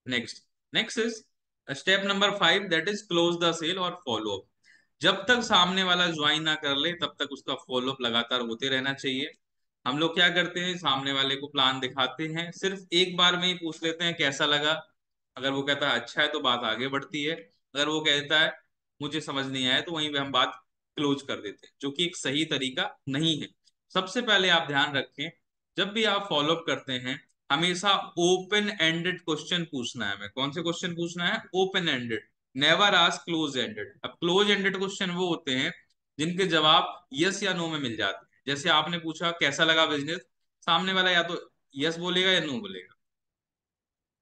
A: Next next is step number 5, that is close the sale और फॉलो अप। जब तक सामने वाला ज्वाइन ना कर ले, तब तक उसका फॉलो अप लगातार होते रहना चाहिए। हम लोग क्या करते हैं, सामने वाले को प्लान दिखाते हैं, सिर्फ एक बार में ही पूछ लेते हैं कैसा लगा। अगर वो कहता है अच्छा है, तो बात आगे बढ़ती है। अगर वो कहता है मुझे समझ नहीं आया, तो वहीं पे हम बात क्लोज कर देते हैं, जो कि एक सही तरीका नहीं है। सबसे पहले आप ध्यान रखें, जब भी आप फॉलो अप करते हैं, हमेशा ओपन एंडेड क्वेश्चन पूछना है। हमें कौन से क्वेश्चन पूछना है? Open ended. Never ask close ended. अब क्लोज एंडेड क्वेश्चन वो होते हैं जिनके जवाब यस या नो में मिल जाते हैं। जैसे आपने पूछा कैसा लगा बिजनेस, सामने वाला या तो यस बोलेगा या नो बोलेगा।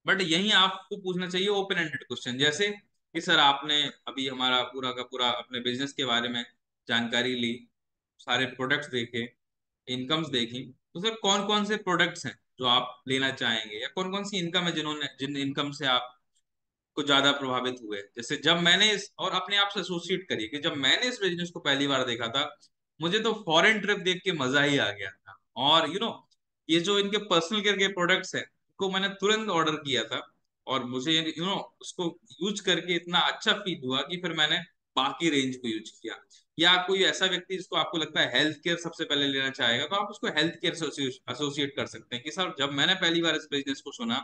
A: बट यही आपको पूछना चाहिए ओपन एंडेड क्वेश्चन, जैसे कि सर आपने अभी हमारा पूरा का पूरा अपने बिजनेस के बारे में जानकारी ली, सारे प्रोडक्ट्स देखे, इनकम्स देखी, तो सर कौन कौन से प्रोडक्ट्स हैं जो आप लेना चाहेंगे, या कौन कौन सी इनकम है जिन इनकम से आप कुछ ज्यादा प्रभावित हुए। जैसे जब मैंने इस, और अपने आप से एसोसिएट करिए कि जब मैंने इस बिजनेस को पहली बार देखा था, मुझे तो फॉरेन ट्रिप देख के मजा ही आ गया था। और ये जो इनके पर्सनल केयर के प्रोडक्ट्स हैं, को मैंने तुरंत ऑर्डर किया था, और मुझे उसको यूज करके इतना अच्छा फील हुआ कि फिर मैंने बाकी रेंज को यूज किया। या कोई ऐसा व्यक्ति जिसको आपको लगता है हेल्थ केयर सबसे पहले लेना चाहेगा, तो आप उसको हेल्थ केयर से एसोसिएट कर सकते हैं कि सर जब मैंने पहली बार इस बिजनेस को सुना,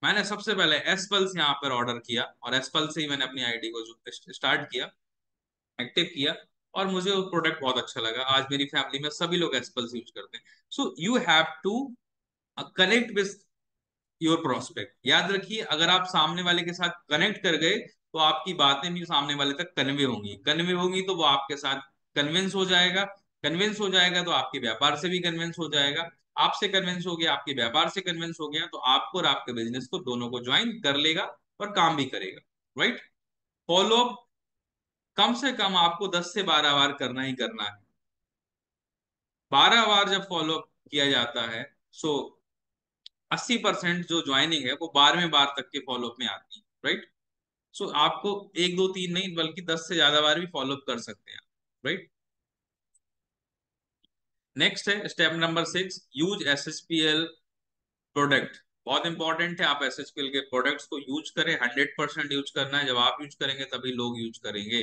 A: मैंने सबसे पहले एसपल्स यहाँ पर ऑर्डर किया, और एसपल से ही मैंने अपनी आईडी को जो स्टार्ट किया, एक्टिव किया, और मुझे वो प्रोडक्ट बहुत अच्छा लगा। आज मेरी फैमिली में सभी लोग एसपल्स यूज करते हैं। So you have to connect with your prospect. याद रखिए, अगर आप सामने वाले के साथ कनेक्ट कर गए, तो आपकी बातें भी सामने वाले तक कन्वे होंगी, तो वो आपके साथ कन्विंस हो जाएगा। कन्विंस हो जाएगा तो आपके व्यापार से भी कन्विंस हो जाएगा। आपसे कन्विंस हो गया, आपके व्यापार से कन्विंस हो गया, तो आपको और आपके बिजनेस को दोनों को ज्वाइन कर लेगा और काम भी करेगा। राइट। फॉलो अप कम से कम आपको 10 से 12 बार करना ही करना है। 12 बार जब फॉलो अप किया जाता है, सो 80% जो ज्वाइनिंग है वो 12वें बार तक के फॉलोअप में आती है। राइट। सो आपको एक दो तीन नहीं, बल्कि 10 से ज्यादा बार भी फॉलोअप कर सकते हैं। राइट। नेक्स्ट है step number 6, use SSPL product. बहुत इंपॉर्टेंट है, आप SSPL के प्रोडक्ट्स को यूज करें, 100% यूज करना है। जब आप यूज करेंगे तभी लोग यूज करेंगे,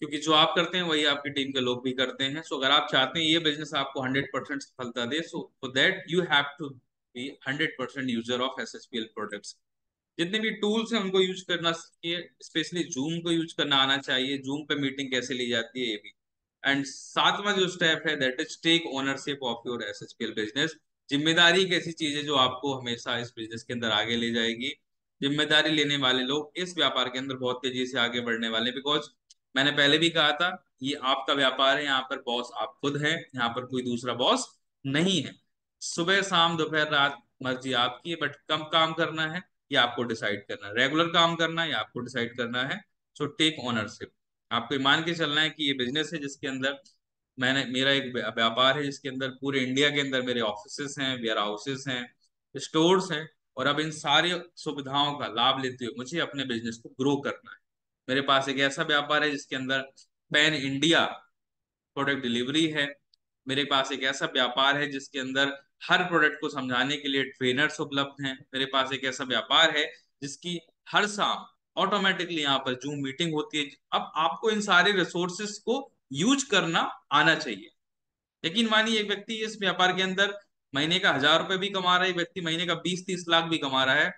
A: क्योंकि जो आप करते हैं वही आपकी टीम के लोग भी करते हैं। सो अगर आप चाहते हैं ये बिजनेस आपको 100% सफलता दे, so for that you have to be 100% user of SSPL products. जितने भी टूल्स हैं उनको यूज करना चाहिए, स्पेशली जूम को यूज करना आना चाहिए, जूम पे मीटिंग कैसे ली जाती है ये भी। एंड सातवां जो स्टेप है that is take ownership of your SSPL business. जिम्मेदारी एक ऐसी चीज है जो आपको हमेशा इस बिजनेस के अंदर आगे ले जाएगी। जिम्मेदारी लेने वाले लोग इस व्यापार के अंदर बहुत तेजी से आगे बढ़ने वाले, बिकॉज मैंने पहले भी कहा था, ये आपका व्यापार है, यहाँ पर बॉस आप खुद हैं, यहाँ पर कोई दूसरा बॉस नहीं है। सुबह शाम दोपहर रात मर्जी आपकी है, बट कम काम करना है ये आपको डिसाइड करना है, रेगुलर काम करना है ये आपको डिसाइड करना है। So take ownership. आपको ये मान के चलना है कि ये बिजनेस है जिसके अंदर मैंने, मेरा एक व्यापार है जिसके अंदर पूरे इंडिया के अंदर मेरे ऑफिसेस हैं, वेयर हाउसेस हैं, स्टोर्स हैं, और अब इन सारी सुविधाओं का लाभ लेते हुए मुझे अपने बिजनेस को ग्रो करना है। मेरे पास एक ऐसा व्यापार है जिसके अंदर पैन इंडिया प्रोडक्ट डिलीवरी है। मेरे पास एक ऐसा व्यापार है जिसके अंदर हर प्रोडक्ट को समझाने के लिए ट्रेनर्स उपलब्ध हैं। मेरे पास एक ऐसा व्यापार है जिसकी हर शाम ऑटोमेटिकली यहाँ पर जूम मीटिंग होती है। अब आपको इन सारे रिसोर्सेस को यूज करना आना चाहिए। यकीन मानिए, एक व्यक्ति इस व्यापार के अंदर महीने का 1,000 रुपए भी कमा रहा है, एक व्यक्ति महीने का 20-30 लाख भी कमा रहा है।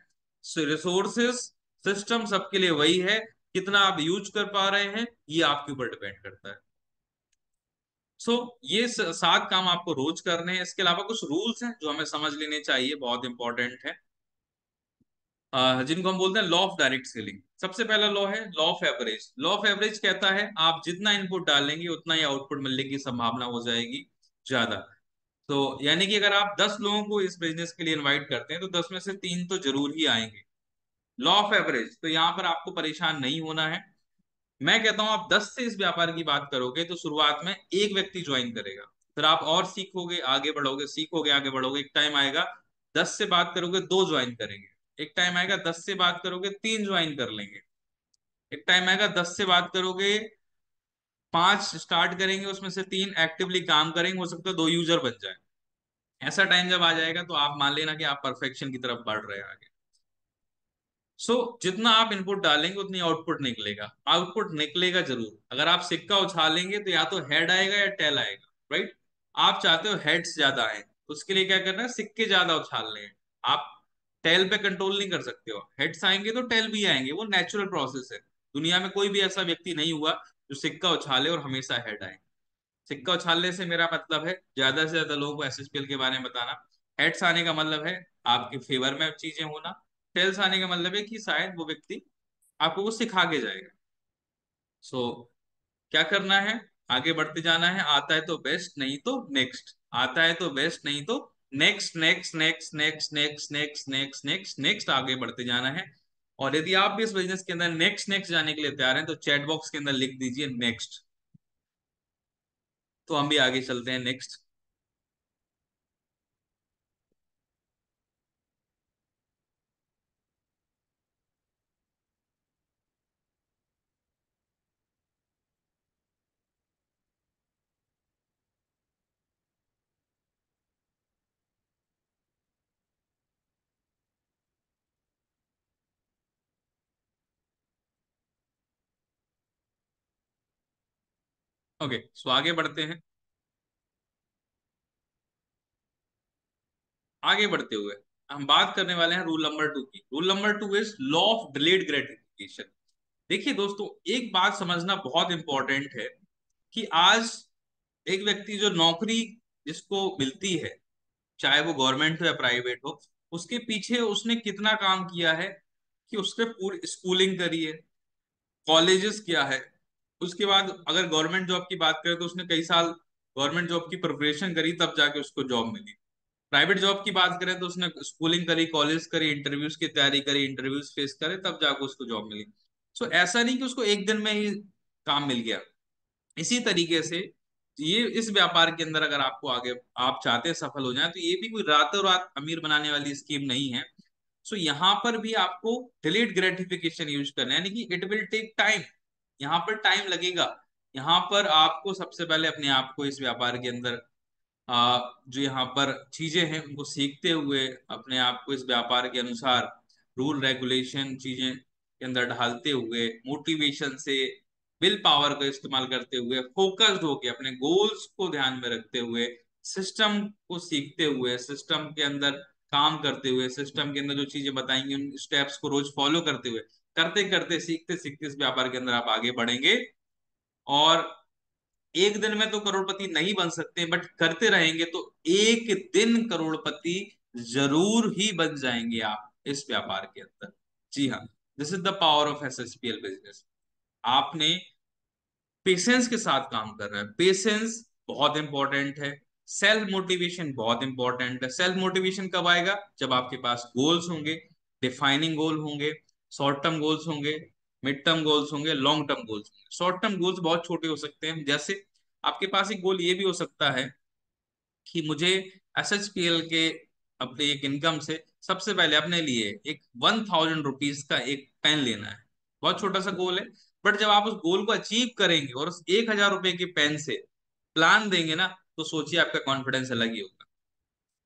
A: रिसोर्सेस सिस्टम सबके लिए वही है, कितना आप यूज कर पा रहे हैं ये आपके ऊपर डिपेंड करता है। सो ये 7 काम आपको रोज करने हैं। इसके अलावा कुछ रूल्स हैं जो हमें समझ लेने चाहिए, बहुत इंपॉर्टेंट है, जिनको हम बोलते हैं लॉ ऑफ डायरेक्ट सेलिंग। सबसे पहला लॉ है law of average. Law of average कहता है आप जितना इनपुट डालेंगे उतना ही आउटपुट मिलने की संभावना हो जाएगी ज्यादा। तो यानी कि अगर आप 10 लोगों को इस बिजनेस के लिए इनवाइट करते हैं तो 10 में से 3 तो जरूर ही आएंगे। लॉ ऑफ एवरेज, तो यहाँ पर आपको परेशान नहीं होना है। मैं कहता हूं आप 10 से इस व्यापार की बात करोगे तो शुरुआत में एक व्यक्ति ज्वाइन करेगा, फिर आप और सीखोगे आगे बढ़ोगे, सीखोगे आगे बढ़ोगे, एक टाइम आएगा 10 से बात करोगे 2 ज्वाइन करेंगे, एक टाइम आएगा 10 से बात करोगे 3 ज्वाइन कर लेंगे, एक टाइम आएगा 10 से बात करोगे 5 स्टार्ट करेंगे, उसमें से 3 एक्टिवली काम करेंगे, हो सकता है 2 यूजर बन जाए। ऐसा टाइम जब आ जाएगा तो आप मान लेना कि आप परफेक्शन की तरफ बढ़ रहे हैं आगे। जितना आप इनपुट डालेंगे उतनी आउटपुट निकलेगा, आउटपुट निकलेगा जरूर। अगर आप सिक्का उछालेंगे तो या तो हेड आएगा या टेल आएगा, राइट। आप चाहते हो हेड्स ज्यादा आए, तो उसके लिए क्या करना है, सिक्के ज्यादा उछालने हैं। आप टेल पे कंट्रोल नहीं कर सकते हो, हेड्स आएंगे तो टेल भी आएंगे, वो नेचुरल प्रोसेस है। दुनिया में कोई भी ऐसा व्यक्ति नहीं हुआ जो सिक्का उछाले और हमेशा हेड आए। सिक्का उछालने से मेरा मतलब है ज्यादा से ज्यादा लोगों को SSPL के बारे में बताना। हेड्स आने का मतलब है आपके फेवर में चीजें होना, टेल्स आने का मतलब है कि शायद वो व्यक्ति आपको वो सिखा के जाएगा। सो क्या करना है, आगे बढ़ते जाना है। आता है तो बेस्ट, नहीं तो नेक्स्ट, आता है तो बेस्ट, नहीं तो next next next next next next next next next, आगे बढ़ते जाना है। और यदि आप भी इस बिजनेस के अंदर नेक्स्ट नेक्स्ट जाने के लिए तैयार हैं तो चैट बॉक्स के अंदर लिख दीजिए नेक्स्ट, तो हम भी आगे चलते हैं नेक्स्ट। ओके, सो आगे बढ़ते हैं। आगे बढ़ते हुए हम बात करने वाले हैं रूल नंबर 2 की। Rule number 2 is law of delayed gratification. देखिए दोस्तों, एक बात समझना बहुत इंपॉर्टेंट है कि आज एक व्यक्ति जो नौकरी जिसको मिलती है, चाहे वो गवर्नमेंट हो या प्राइवेट हो, उसके पीछे उसने कितना काम किया है, कि उसने पूरी स्कूलिंग करी है, कॉलेजेस किया है। उसके बाद अगर गवर्नमेंट जॉब की बात करें तो उसने कई साल गवर्नमेंट जॉब की प्रिपरेशन करी, तब जाके उसको जॉब मिली। प्राइवेट जॉब की बात करें तो उसने स्कूलिंग करी, कॉलेज करी, इंटरव्यूज की तैयारी करी, इंटरव्यूज फेस करे, तब जाके उसको जॉब मिली। ऐसा नहीं कि उसको एक दिन में ही काम मिल गया। इसी तरीके से ये इस व्यापार के अंदर अगर आपको आगे आप चाहते हैं सफल हो जाए, तो ये भी कोई रातों रात अमीर बनाने वाली स्कीम नहीं है। यहाँ पर भी आपको डिलेड ग्रेटिफिकेशन यूज करना है, यानी कि इट विल टेक टाइम। यहाँ पर टाइम लगेगा। यहाँ पर आपको सबसे पहले अपने आप को इस व्यापार के अंदर जो यहाँ पर चीजें हैं उनको सीखते हुए अपने आप को इस व्यापार के अनुसार रूल रेगुलेशन चीजें के अंदर ढालते हुए मोटिवेशन से विल पावर का इस्तेमाल करते हुए फोकस्ड होके अपने गोल्स को ध्यान में रखते हुए सिस्टम को सीखते हुए सिस्टम के अंदर काम करते हुए सिस्टम के अंदर जो चीजें बताएंगे उन स्टेप्स को रोज फॉलो करते हुए करते करते सीखते सीखते इस व्यापार के अंदर आप आगे बढ़ेंगे। और एक दिन में तो करोड़पति नहीं बन सकते बट करते रहेंगे तो एक दिन करोड़पति जरूर ही बन जाएंगे आप इस व्यापार के अंदर। जी हाँ, this is the power of SSPL business. आपने पेशेंस के साथ काम कर रहा है, पेशेंस बहुत इंपॉर्टेंट है। सेल्फ मोटिवेशन बहुत इंपॉर्टेंट है। सेल्फ मोटिवेशन कब आएगा? जब आपके पास गोल्स होंगे, डिफाइनिंग गोल होंगे, शॉर्ट टर्म गोल्स होंगे, मिड टर्म गोल्स होंगे, लॉन्ग टर्म गोल्स होंगे। शॉर्ट टर्म गोल्स बहुत छोटे हो सकते हैं, जैसे आपके पास एक गोल ये भी हो सकता है कि मुझे एसएचपीएल के अपने एक इनकम से सबसे पहले अपने लिए एक 1000 रुपीज का एक पेन लेना है। बहुत छोटा सा गोल है, बट जब आप उस गोल को अचीव करेंगे और उस 1000 रुपए के पेन से प्लान देंगे ना, तो सोचिए आपका कॉन्फिडेंस अलग ही होगा।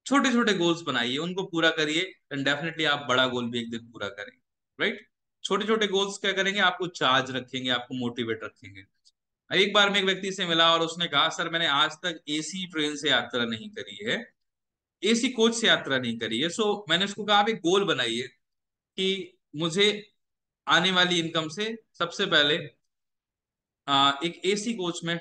A: छोटे छोटे गोल्स बनाइए, उनको पूरा करिए, एंड डेफिनेटली आप बड़ा गोल भी एक दिन पूरा करेंगे। राइट? छोटे छोटे गोल्स क्या करेंगे? आपको चार्ज रखेंगे, आपको मोटिवेट रखेंगे। एक बार मैं एक व्यक्ति से मिला और उसने कहा, सर मैंने आज तक एसी ट्रेन से यात्रा नहीं करी है, एसी कोच से यात्रा नहीं करी है। सो मैंने उसको कहा आप एक गोल बनाइए कि मुझे आने वाली इनकम से सबसे पहले एक एसी कोच में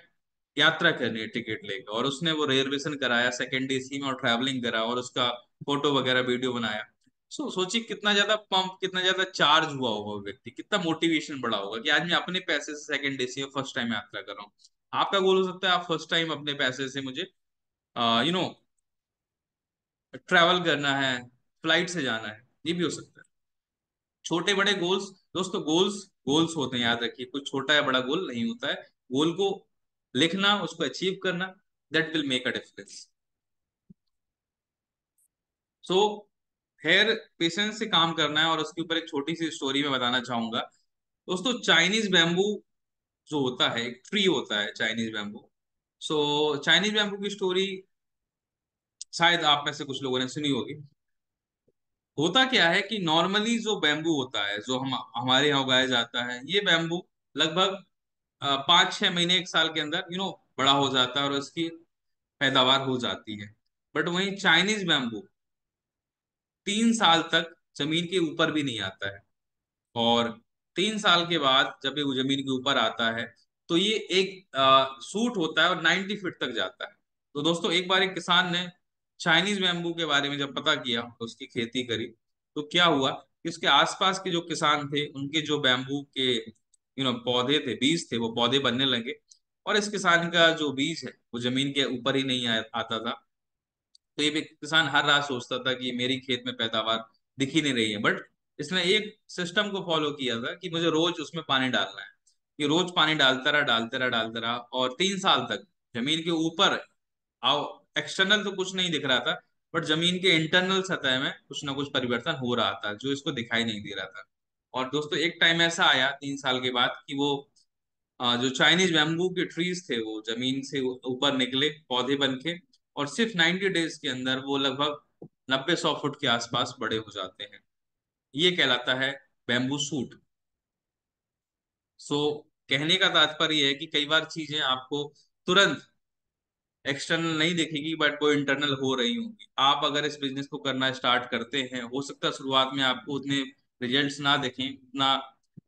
A: यात्रा करनी है टिकट लेकर। और उसने वो रिजर्वेशन कराया सेकंड एसी में और ट्रैवलिंग करा और उसका फोटो वगैरह वीडियो बनाया। सोचिए कितना ज्यादा पंप, कितना ज्यादा चार्ज हुआ होगा वो व्यक्ति, कितना मोटिवेशन बढ़ा होगा कि आज मैं अपने पैसे से सेकंड एसी में फर्स्ट टाइम यात्रा कर रहा हूँ। आपका गोल हो सकता है आप फर्स्ट टाइम अपने पैसे से मुझे यू नो ट्रैवल करना है, फ्लाइट से जाना है, ये भी हो सकता है। छोटे बड़े गोल्स, दोस्तों गोल्स गोल्स होते हैं, याद रखिए, कुछ छोटा या बड़ा गोल नहीं होता है। गोल को लिखना, उसको अचीव करना, that will make a difference. So here patience से काम करना है। और उसके ऊपर एक छोटी सी स्टोरी मैं बताना चाहूंगा। दोस्तों चाइनीज बैम्बू जो होता है, एक ट्री होता है चाइनीज बैम्बू। सो चाइनीज बैम्बू की स्टोरी शायद आप में से कुछ लोगों ने सुनी होगी। होता क्या है कि नॉर्मली जो बैम्बू होता है, जो हम हमारे यहाँ उगाया जाता है, ये बैम्बू लगभग 5-6 महीने, एक साल के अंदर बड़ा हो जाता है और उसकी पैदावार हो जाती है। बट वहीं चाइनीज बैम्बू 3 साल तक जमीन के ऊपर भी नहीं आता है। और 3 साल के बाद जब ये जमीन के ऊपर आता है तो ये एक सूट होता है और 90 फीट तक जाता है। तो दोस्तों एक बार एक किसान ने चाइनीज बैम्बू के बारे में जब पता किया, उसकी खेती करी, तो क्या हुआ कि उसके आसपास के जो किसान थे उनके जो बैम्बू के पौधे थे, बीज थे, वो पौधे बनने लगे। और इस किसान का जो बीज है वो जमीन के ऊपर ही नहीं आता था। तो ये भी किसान हर रात सोचता था कि मेरी खेत में पैदावार दिख ही नहीं रही है। बट इसने एक सिस्टम को फॉलो किया था कि मुझे रोज उसमें पानी डालना है। कि रोज पानी डालता रहा, डालता रहा, डालता रहा, और 3 साल तक जमीन के ऊपर आओ एक्सटर्नल तो कुछ नहीं दिख रहा था, बट जमीन के इंटरनल सतह में कुछ ना कुछ परिवर्तन हो रहा था जो इसको दिखाई नहीं दे रहा था। और दोस्तों एक टाइम ऐसा आया 3 साल के बाद कि वो जो चाइनीज बैम्बू के ट्रीज थे वो जमीन से ऊपर निकले पौधे बन के। और सिर्फ 90 डेज के अंदर वो लगभग 90-100 फुट के आसपास बड़े हो जाते हैं। ये कहलाता है बैम्बू सूट। सो कहने का तात्पर्य है कि कई बार चीजें आपको तुरंत एक्सटर्नल नहीं दिखेगी बट वो इंटरनल हो रही होंगी। आप अगर इस बिजनेस को करना स्टार्ट करते हैं, हो सकता है शुरुआत में आपको उतने रिजल्ट्स ना देखें, उतना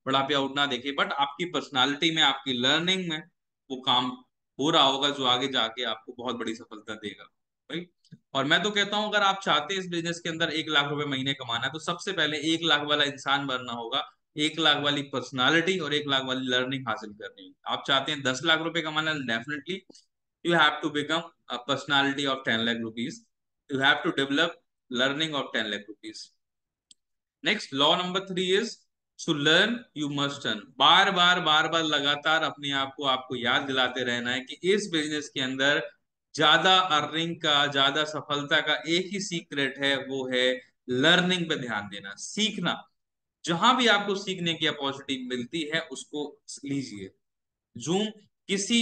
A: बड़ा पे आउट ना देखें, बट आपकी पर्सनालिटी में, आपकी लर्निंग में वो काम हो रहा होगा जो आगे जाके आपको बहुत बड़ी सफलता देगा। राइट? और मैं तो कहता हूं अगर आप चाहते हैं इस बिजनेस के अंदर 1 लाख रुपए महीने कमाना है, तो सबसे पहले 1 लाख वाला इंसान बनना होगा, 1 लाख वाली पर्सनालिटी और 1 लाख वाली लर्निंग हासिल करनी है। आप चाहते हैं 10 लाख रुपए कमाना, definitely you have to become a personality of 10 lakh rupees. You have to develop learning of 10 lakh rupees. Next, law number 3 is to learn you must earn. बार बार बार बार लगातार अपने आप को आपको याद दिलाते रहना है कि इस बिजनेस के अंदर ज्यादा अर्निंग का, ज्यादा सफलता का एक ही सीक्रेट है, वो है लर्निंग पे ध्यान देना, सीखना। जहां भी आपको सीखने की अपॉर्चुनिटी मिलती है उसको लीजिए। जूम किसी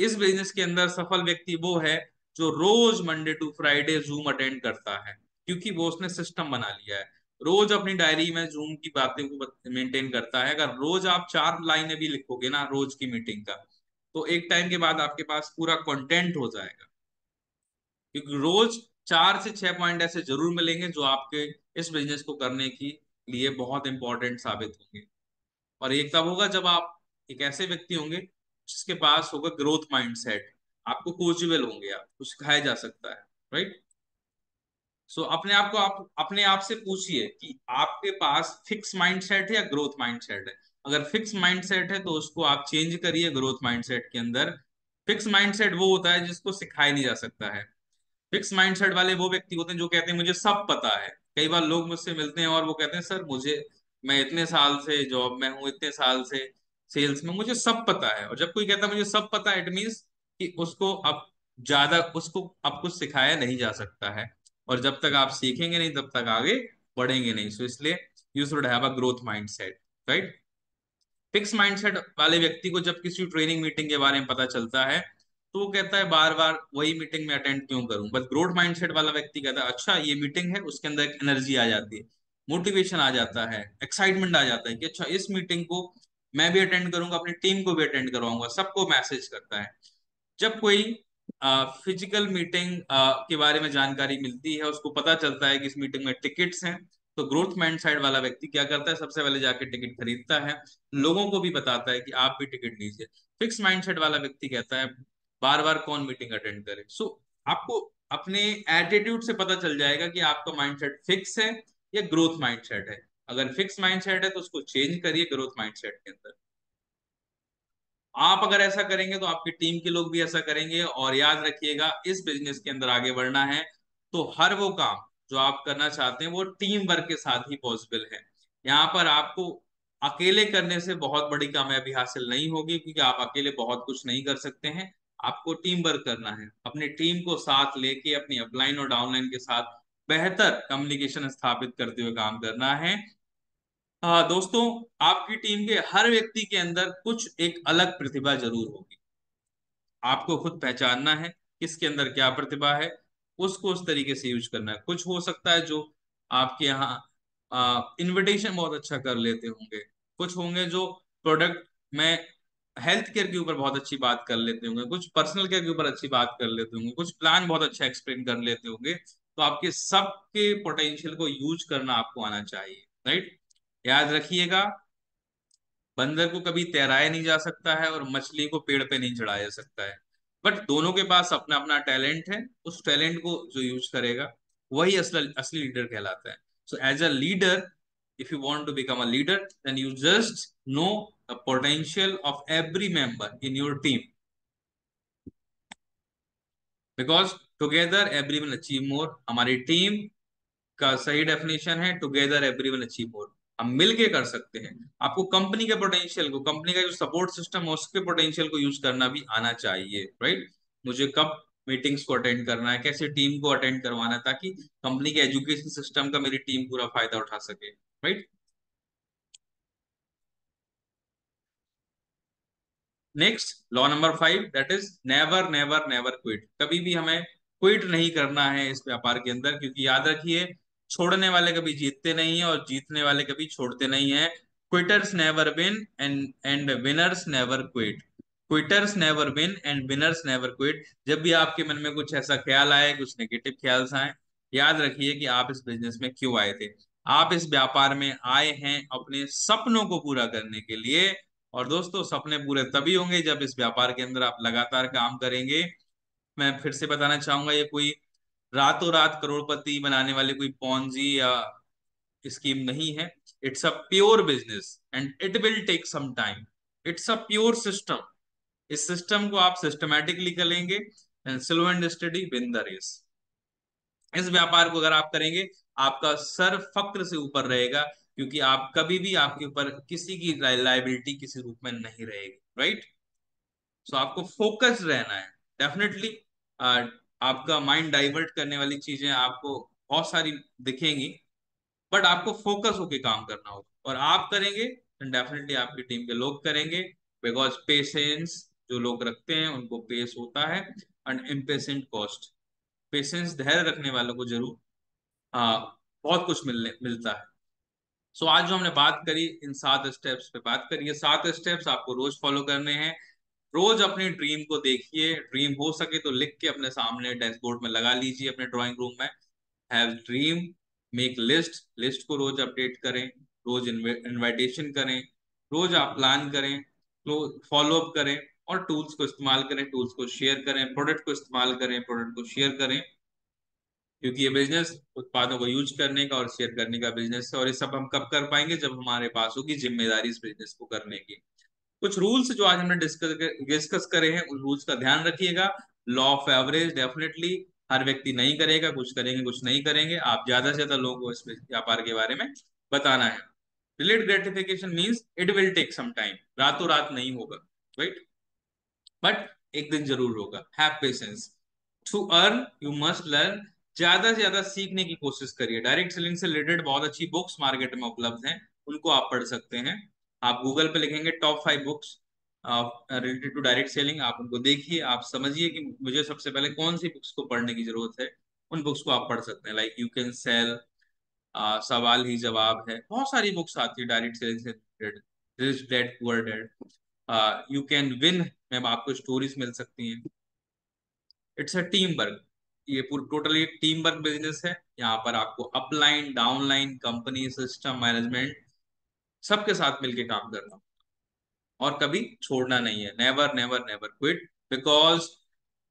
A: इस बिजनेस के अंदर सफल व्यक्ति वो है जो रोज Monday to Friday Zoom attend करता है, क्योंकि वो उसने सिस्टम बना लिया है, रोज अपनी डायरी में जूम की बातें को मेंटेन करता है। अगर रोज आप 4 लाइनें भी लिखोगे ना रोज की मीटिंग का, तो एक टाइम के बाद आपके पास पूरा कंटेंट हो जाएगा, क्योंकि रोज 4 से 6 पॉइंट ऐसे जरूर मिलेंगे जो आपके इस बिजनेस को करने की लिए बहुत इंपॉर्टेंट साबित होंगे। और एक तब होगा जब आप एक ऐसे व्यक्ति होंगे जिसके पास होगा ग्रोथ माइंडसेट, आपको कोचेबल होंगे, आपको सिखाया जा सकता है, राइट। सो अपने आप को आप अपने आप से पूछिए कि आपके पास फिक्स माइंडसेट है या ग्रोथ माइंडसेट है। अगर फिक्स माइंडसेट है तो उसको आप चेंज करिए ग्रोथ माइंडसेट के अंदर। फिक्स माइंडसेट वो होता है जिसको सिखाया नहीं जा सकता है। फिक्स माइंडसेट वाले वो व्यक्ति होते हैं जो कहते हैं मुझे सब पता है। कई बार लोग मुझसे मिलते हैं और वो कहते हैं सर मुझे, मैं इतने साल से जॉब में हूँ, इतने साल से सेल्स में, मुझे सब पता है। और जब कोई कहता है मुझे सब पता है, इट मीन्स कि उसको अब कुछ सिखाया नहीं जा सकता है। और जब तक आप सीखेंगे नहीं तब तक आगे बढ़ेंगे नहीं। सो इसलिए you should have a growth mindset, right. Fix mindset वाले व्यक्ति को जब किसी ट्रेनिंग मीटिंग के बारे में पता चलता है तो वो कहता है बार बार वही मीटिंग में अटेंड क्यों करूं। बस ग्रोथ माइंडसेट वाला व्यक्ति कहता है अच्छा ये मीटिंग है, उसके अंदर एक एनर्जी आ जाती है, मोटिवेशन आ जाता है, एक्साइटमेंट आ जाता है कि अच्छा इस मीटिंग को मैं भी अटेंड करूंगा, अपनी टीम को भी अटेंड करवाऊंगा, सबको मैसेज करता है। जब कोई फिजिकल मीटिंग के बारे में जानकारी मिलती है, उसको पता चलता है कि इस मीटिंग में टिकट्स हैं, तो ग्रोथ माइंड साइड वाला व्यक्ति क्या करता है, सबसे पहले जाके टिकट खरीदता है, लोगों को भी बताता है कि आप भी टिकट लीजिए। फिक्स माइंड सेट वाला व्यक्ति कहता है बार बार कौन मीटिंग अटेंड करे। सो आपको अपने एटीट्यूड से पता चल जाएगा कि आपका माइंडसेट फिक्स है या ग्रोथ माइंडसेट है। अगर फिक्स माइंडसेट है तो उसको चेंज करिए ग्रोथ माइंडसेट के अंदर। आप अगर ऐसा करेंगे तो आपकी टीम के लोग भी ऐसा करेंगे। और याद रखिएगा इस बिजनेस के अंदर आगे बढ़ना है तो हर वो काम जो आप करना चाहते हैं वो टीम वर्क के साथ ही पॉसिबल है। यहाँ पर आपको अकेले करने से बहुत बड़ी कामयाबी हासिल नहीं होगी, क्योंकि आप अकेले बहुत कुछ नहीं कर सकते हैं। आपको टीम वर्क करना है, अपनी टीम को साथ लेके अपनी अपलाइन और डाउनलाइन के साथ बेहतर कम्युनिकेशन स्थापित करते हुए काम करना है। हाँ दोस्तों, आपकी टीम के हर व्यक्ति के अंदर कुछ एक अलग प्रतिभा जरूर होगी। आपको खुद पहचानना है किसके अंदर क्या प्रतिभा है, उसको उस तरीके से यूज करना है। कुछ हो सकता है जो आपके यहाँ इनविटेशन बहुत अच्छा कर लेते होंगे, कुछ होंगे जो प्रोडक्ट में हेल्थ केयर के ऊपर बहुत अच्छी बात कर लेते होंगे, कुछ पर्सनल केयर के ऊपर अच्छी बात कर लेते होंगे, कुछ प्लान बहुत अच्छा एक्सप्लेन कर लेते होंगे। तो आपके सबके पोटेंशियल को यूज करना आपको आना चाहिए, राइट। याद रखिएगा, बंदर को कभी तैराया नहीं जा सकता है और मछली को पेड़ पे नहीं चढ़ाया जा सकता है। बट दोनों के पास अपना अपना टैलेंट है, उस टैलेंट को जो यूज करेगा वही असली असली लीडर कहलाता है। So as a leader, if you want to become a leader, then you just know the potential of every member in your team, because together everyone achieve more. हमारी team का सही definition है together everyone achieve मोर। हम मिलके कर सकते हैं। आपको कंपनी के पोटेंशियल को, कंपनी का जो सपोर्ट सिस्टम है उसके पोटेंशियल को यूज करना भी आना चाहिए, राइट। मुझे कब मीटिंग्स को अटेंड करना है, कैसे टीम को अटेंड करवाना है, ताकि कंपनी के एजुकेशन सिस्टम का मेरी टीम पूरा फायदा उठा सके, right. Next law number 5, that is never never never quit. कभी भी हमें क्विट नहीं करना है इस व्यापार के अंदर, क्योंकि याद रखिए छोड़ने वाले कभी जीतते नहीं है और जीतने वाले कभी छोड़ते नहीं है। Quitters never win and and winners never quit. Quitters never win and winners never quit. जब भी आपके मन में कुछ ऐसा ख्याल आए, कुछ नेगेटिव ख्याल आए, याद रखिए कि आप इस बिजनेस में क्यों आए थे। आप इस व्यापार में आए हैं अपने सपनों को पूरा करने के लिए। और दोस्तों, सपने पूरे तभी होंगे जब इस व्यापार के अंदर आप लगातार काम करेंगे। मैं फिर से बताना चाहूंगा, ये कोई रातों रात करोड़पति बनाने वाली कोई पॉन्जी या स्कीम नहीं है। It's a pure business and it will take some time. It's a pure system. इस सिस्टम को आप सिस्टमैटिकली करेंगे and slow and study win the race. इस व्यापार को अगर आप करेंगे, आपका सर फक्र से ऊपर रहेगा, क्योंकि आप कभी भी आपके ऊपर किसी की लाइबिलिटी किसी रूप में नहीं रहेगी, राइट। सो आपको फोकस रहना है। डेफिनेटली आपका माइंड डाइवर्ट करने वाली चीजें आपको बहुत सारी दिखेंगी, बट आपको फोकस होके काम करना होगा। और आप करेंगे तो डेफिनेटली आपकी टीम के लोग करेंगे, बिकॉज पेशेंस जो लोग रखते हैं उनको पेश होता है। And impatient cost. पेशेंस, धैर्य रखने वालों को जरूर बहुत कुछ मिलता है। सो आज जो हमने बात करी, इन 7 स्टेप्स पे बात करी, ये 7 स्टेप्स आपको रोज फॉलो करने हैं। रोज अपनी ड्रीम को देखिए, ड्रीम हो सके तो लिख के अपने सामने डैशबोर्ड में लगा लीजिए, अपने ड्राइंग रूम में। Have dream, make list, list को रोज अपडेट करें, रोज इन्विटेशन करें, रोज आप प्लान करें, फॉलो अप करें, और टूल्स को इस्तेमाल करें, टूल्स को शेयर करें, प्रोडक्ट को इस्तेमाल करें, प्रोडक्ट को शेयर करें, क्योंकि ये बिजनेस उत्पादों को यूज करने का और शेयर करने का बिजनेस है। और ये सब हम कब कर पाएंगे, जब हमारे पास होगी जिम्मेदारी इस बिजनेस को करने की। कुछ रूल्स जो आज हमने डिस्कस करे हैं, उन रूल्स का ध्यान रखिएगा। लॉ ऑफ एवरेज, डेफिनेटली हर व्यक्ति नहीं करेगा, कुछ करेंगे कुछ नहीं करेंगे। आप ज्यादा से ज्यादा लोगों को इस व्यापार के बारे में बताना है। Delayed gratification means it will take some time, रातों रात नहीं होगा, राइट, बट एक दिन जरूर होगा। Have patience. To earn you must learn. ज्यादा से ज्यादा सीखने की कोशिश करिए। डायरेक्ट सेलिंग से रिलेटेड बहुत अच्छी बुक्स मार्केट में उपलब्ध हैं, उनको आप पढ़ सकते हैं। आप गूगल पे लिखेंगे top 5 books related to direct selling, आप उनको देखिए, आप समझिए कि मुझे सबसे पहले कौन सी बुक्स को पढ़ने की जरूरत है। उन बुक्स को आप पढ़ सकते हैं, लाइक यू कैन सेल, सवाल ही जवाब है, बहुत सारी बुक्स आती है डायरेक्ट सेलिंग से related, rich dad poor dad, you can win में आपको स्टोरीज मिल सकती हैं। इट्स अ टीम वर्क, ये पूरी टोटली टीम वर्क बिजनेस है। यहाँ पर आपको upline, downline, company, system management, सबके साथ मिलके काम करना, और कभी छोड़ना नहीं है। Never never never quit, because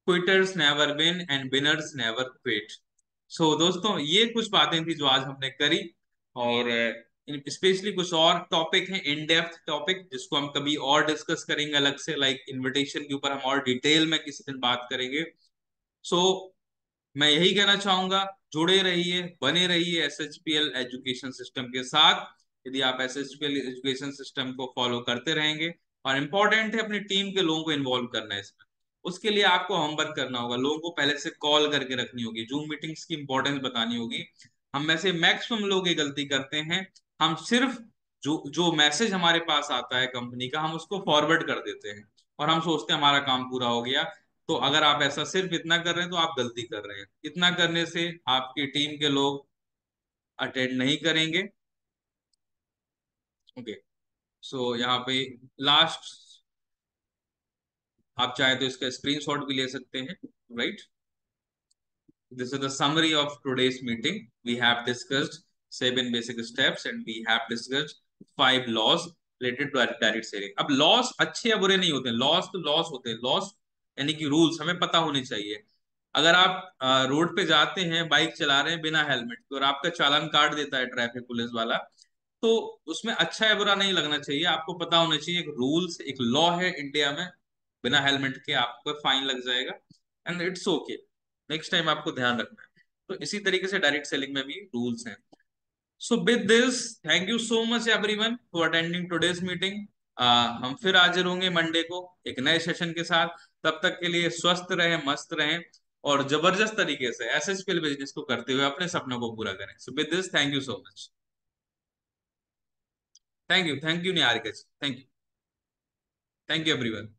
A: quitters never win and winners never quit. So दोस्तों, ये कुछ बातें थी जो आज हमने करी, और स्पेशली कुछ और टॉपिक हैं, इन डेप्थ टॉपिक, जिसको हम कभी और डिस्कस करेंगे अलग से, लाइक इनविटेशन के ऊपर हम और डिटेल में किसी दिन बात करेंगे। सो मैं यही कहना चाहूंगा, जुड़े रहिए, बने रहिए SHPL एजुकेशन सिस्टम के साथ। यदि आप SHPL एजुकेशन सिस्टम को फॉलो करते रहेंगे, और इम्पोर्टेंट है अपनी टीम के लोगों को इन्वॉल्व करना है इसमें, उसके लिए आपको होमवर्क करना होगा, लोगों को पहले से कॉल करके रखनी होगी, जूम मीटिंग्स की इंपॉर्टेंस बतानी होगी। हम में से मैक्सिमम लोग ये गलती करते हैं, हम सिर्फ जो जो मैसेज हमारे पास आता है कंपनी का, हम उसको फॉरवर्ड कर देते हैं, और हम सोचते हैं हमारा काम पूरा हो गया। तो अगर आप ऐसा सिर्फ इतना कर रहे हैं तो आप गलती कर रहे हैं। इतना करने से आपकी टीम के लोग अटेंड नहीं करेंगे। ओके, सो यहाँ पे लास्ट, आप चाहे तो इसका स्क्रीनशॉट भी ले सकते हैं, right. This is the summary of today's meeting. We have discussed 7 basic steps and we have discussed 5 laws related to direct selling. अब लॉस अच्छे या बुरे नहीं होते, लॉस तो लॉस होते हैं। लॉस यानी कि रूल्स हमें पता होने चाहिए। अगर आप रोड पे जाते हैं, बाइक चला रहे हैं बिना हेलमेट के, और आपका चालान काट देता है ट्रैफिक पुलिस वाला, तो उसमें अच्छा या बुरा नहीं लगना चाहिए। आपको पता होना चाहिए एक रूल्स, एक लॉ है इंडिया में, बिना हेलमेट के आपको फाइन लग जाएगा, and it's okay, next time आपको ध्यान रखना है। तो इसी तरीके से डायरेक्ट सेलिंग में भी रूल्स हैं। सो with this, thank you so much everyone for attending today's meeting. हम फिर हाजिर होंगे मंडे को एक नए सेशन के साथ। तब तक के लिए स्वस्थ रहें, मस्त रहें, और जबरदस्त तरीके से SHPL बिजनेस को करते हुए अपने सपनों को पूरा करें। So with this, thank you so much. Thank you Niharika ji, thank you everyone.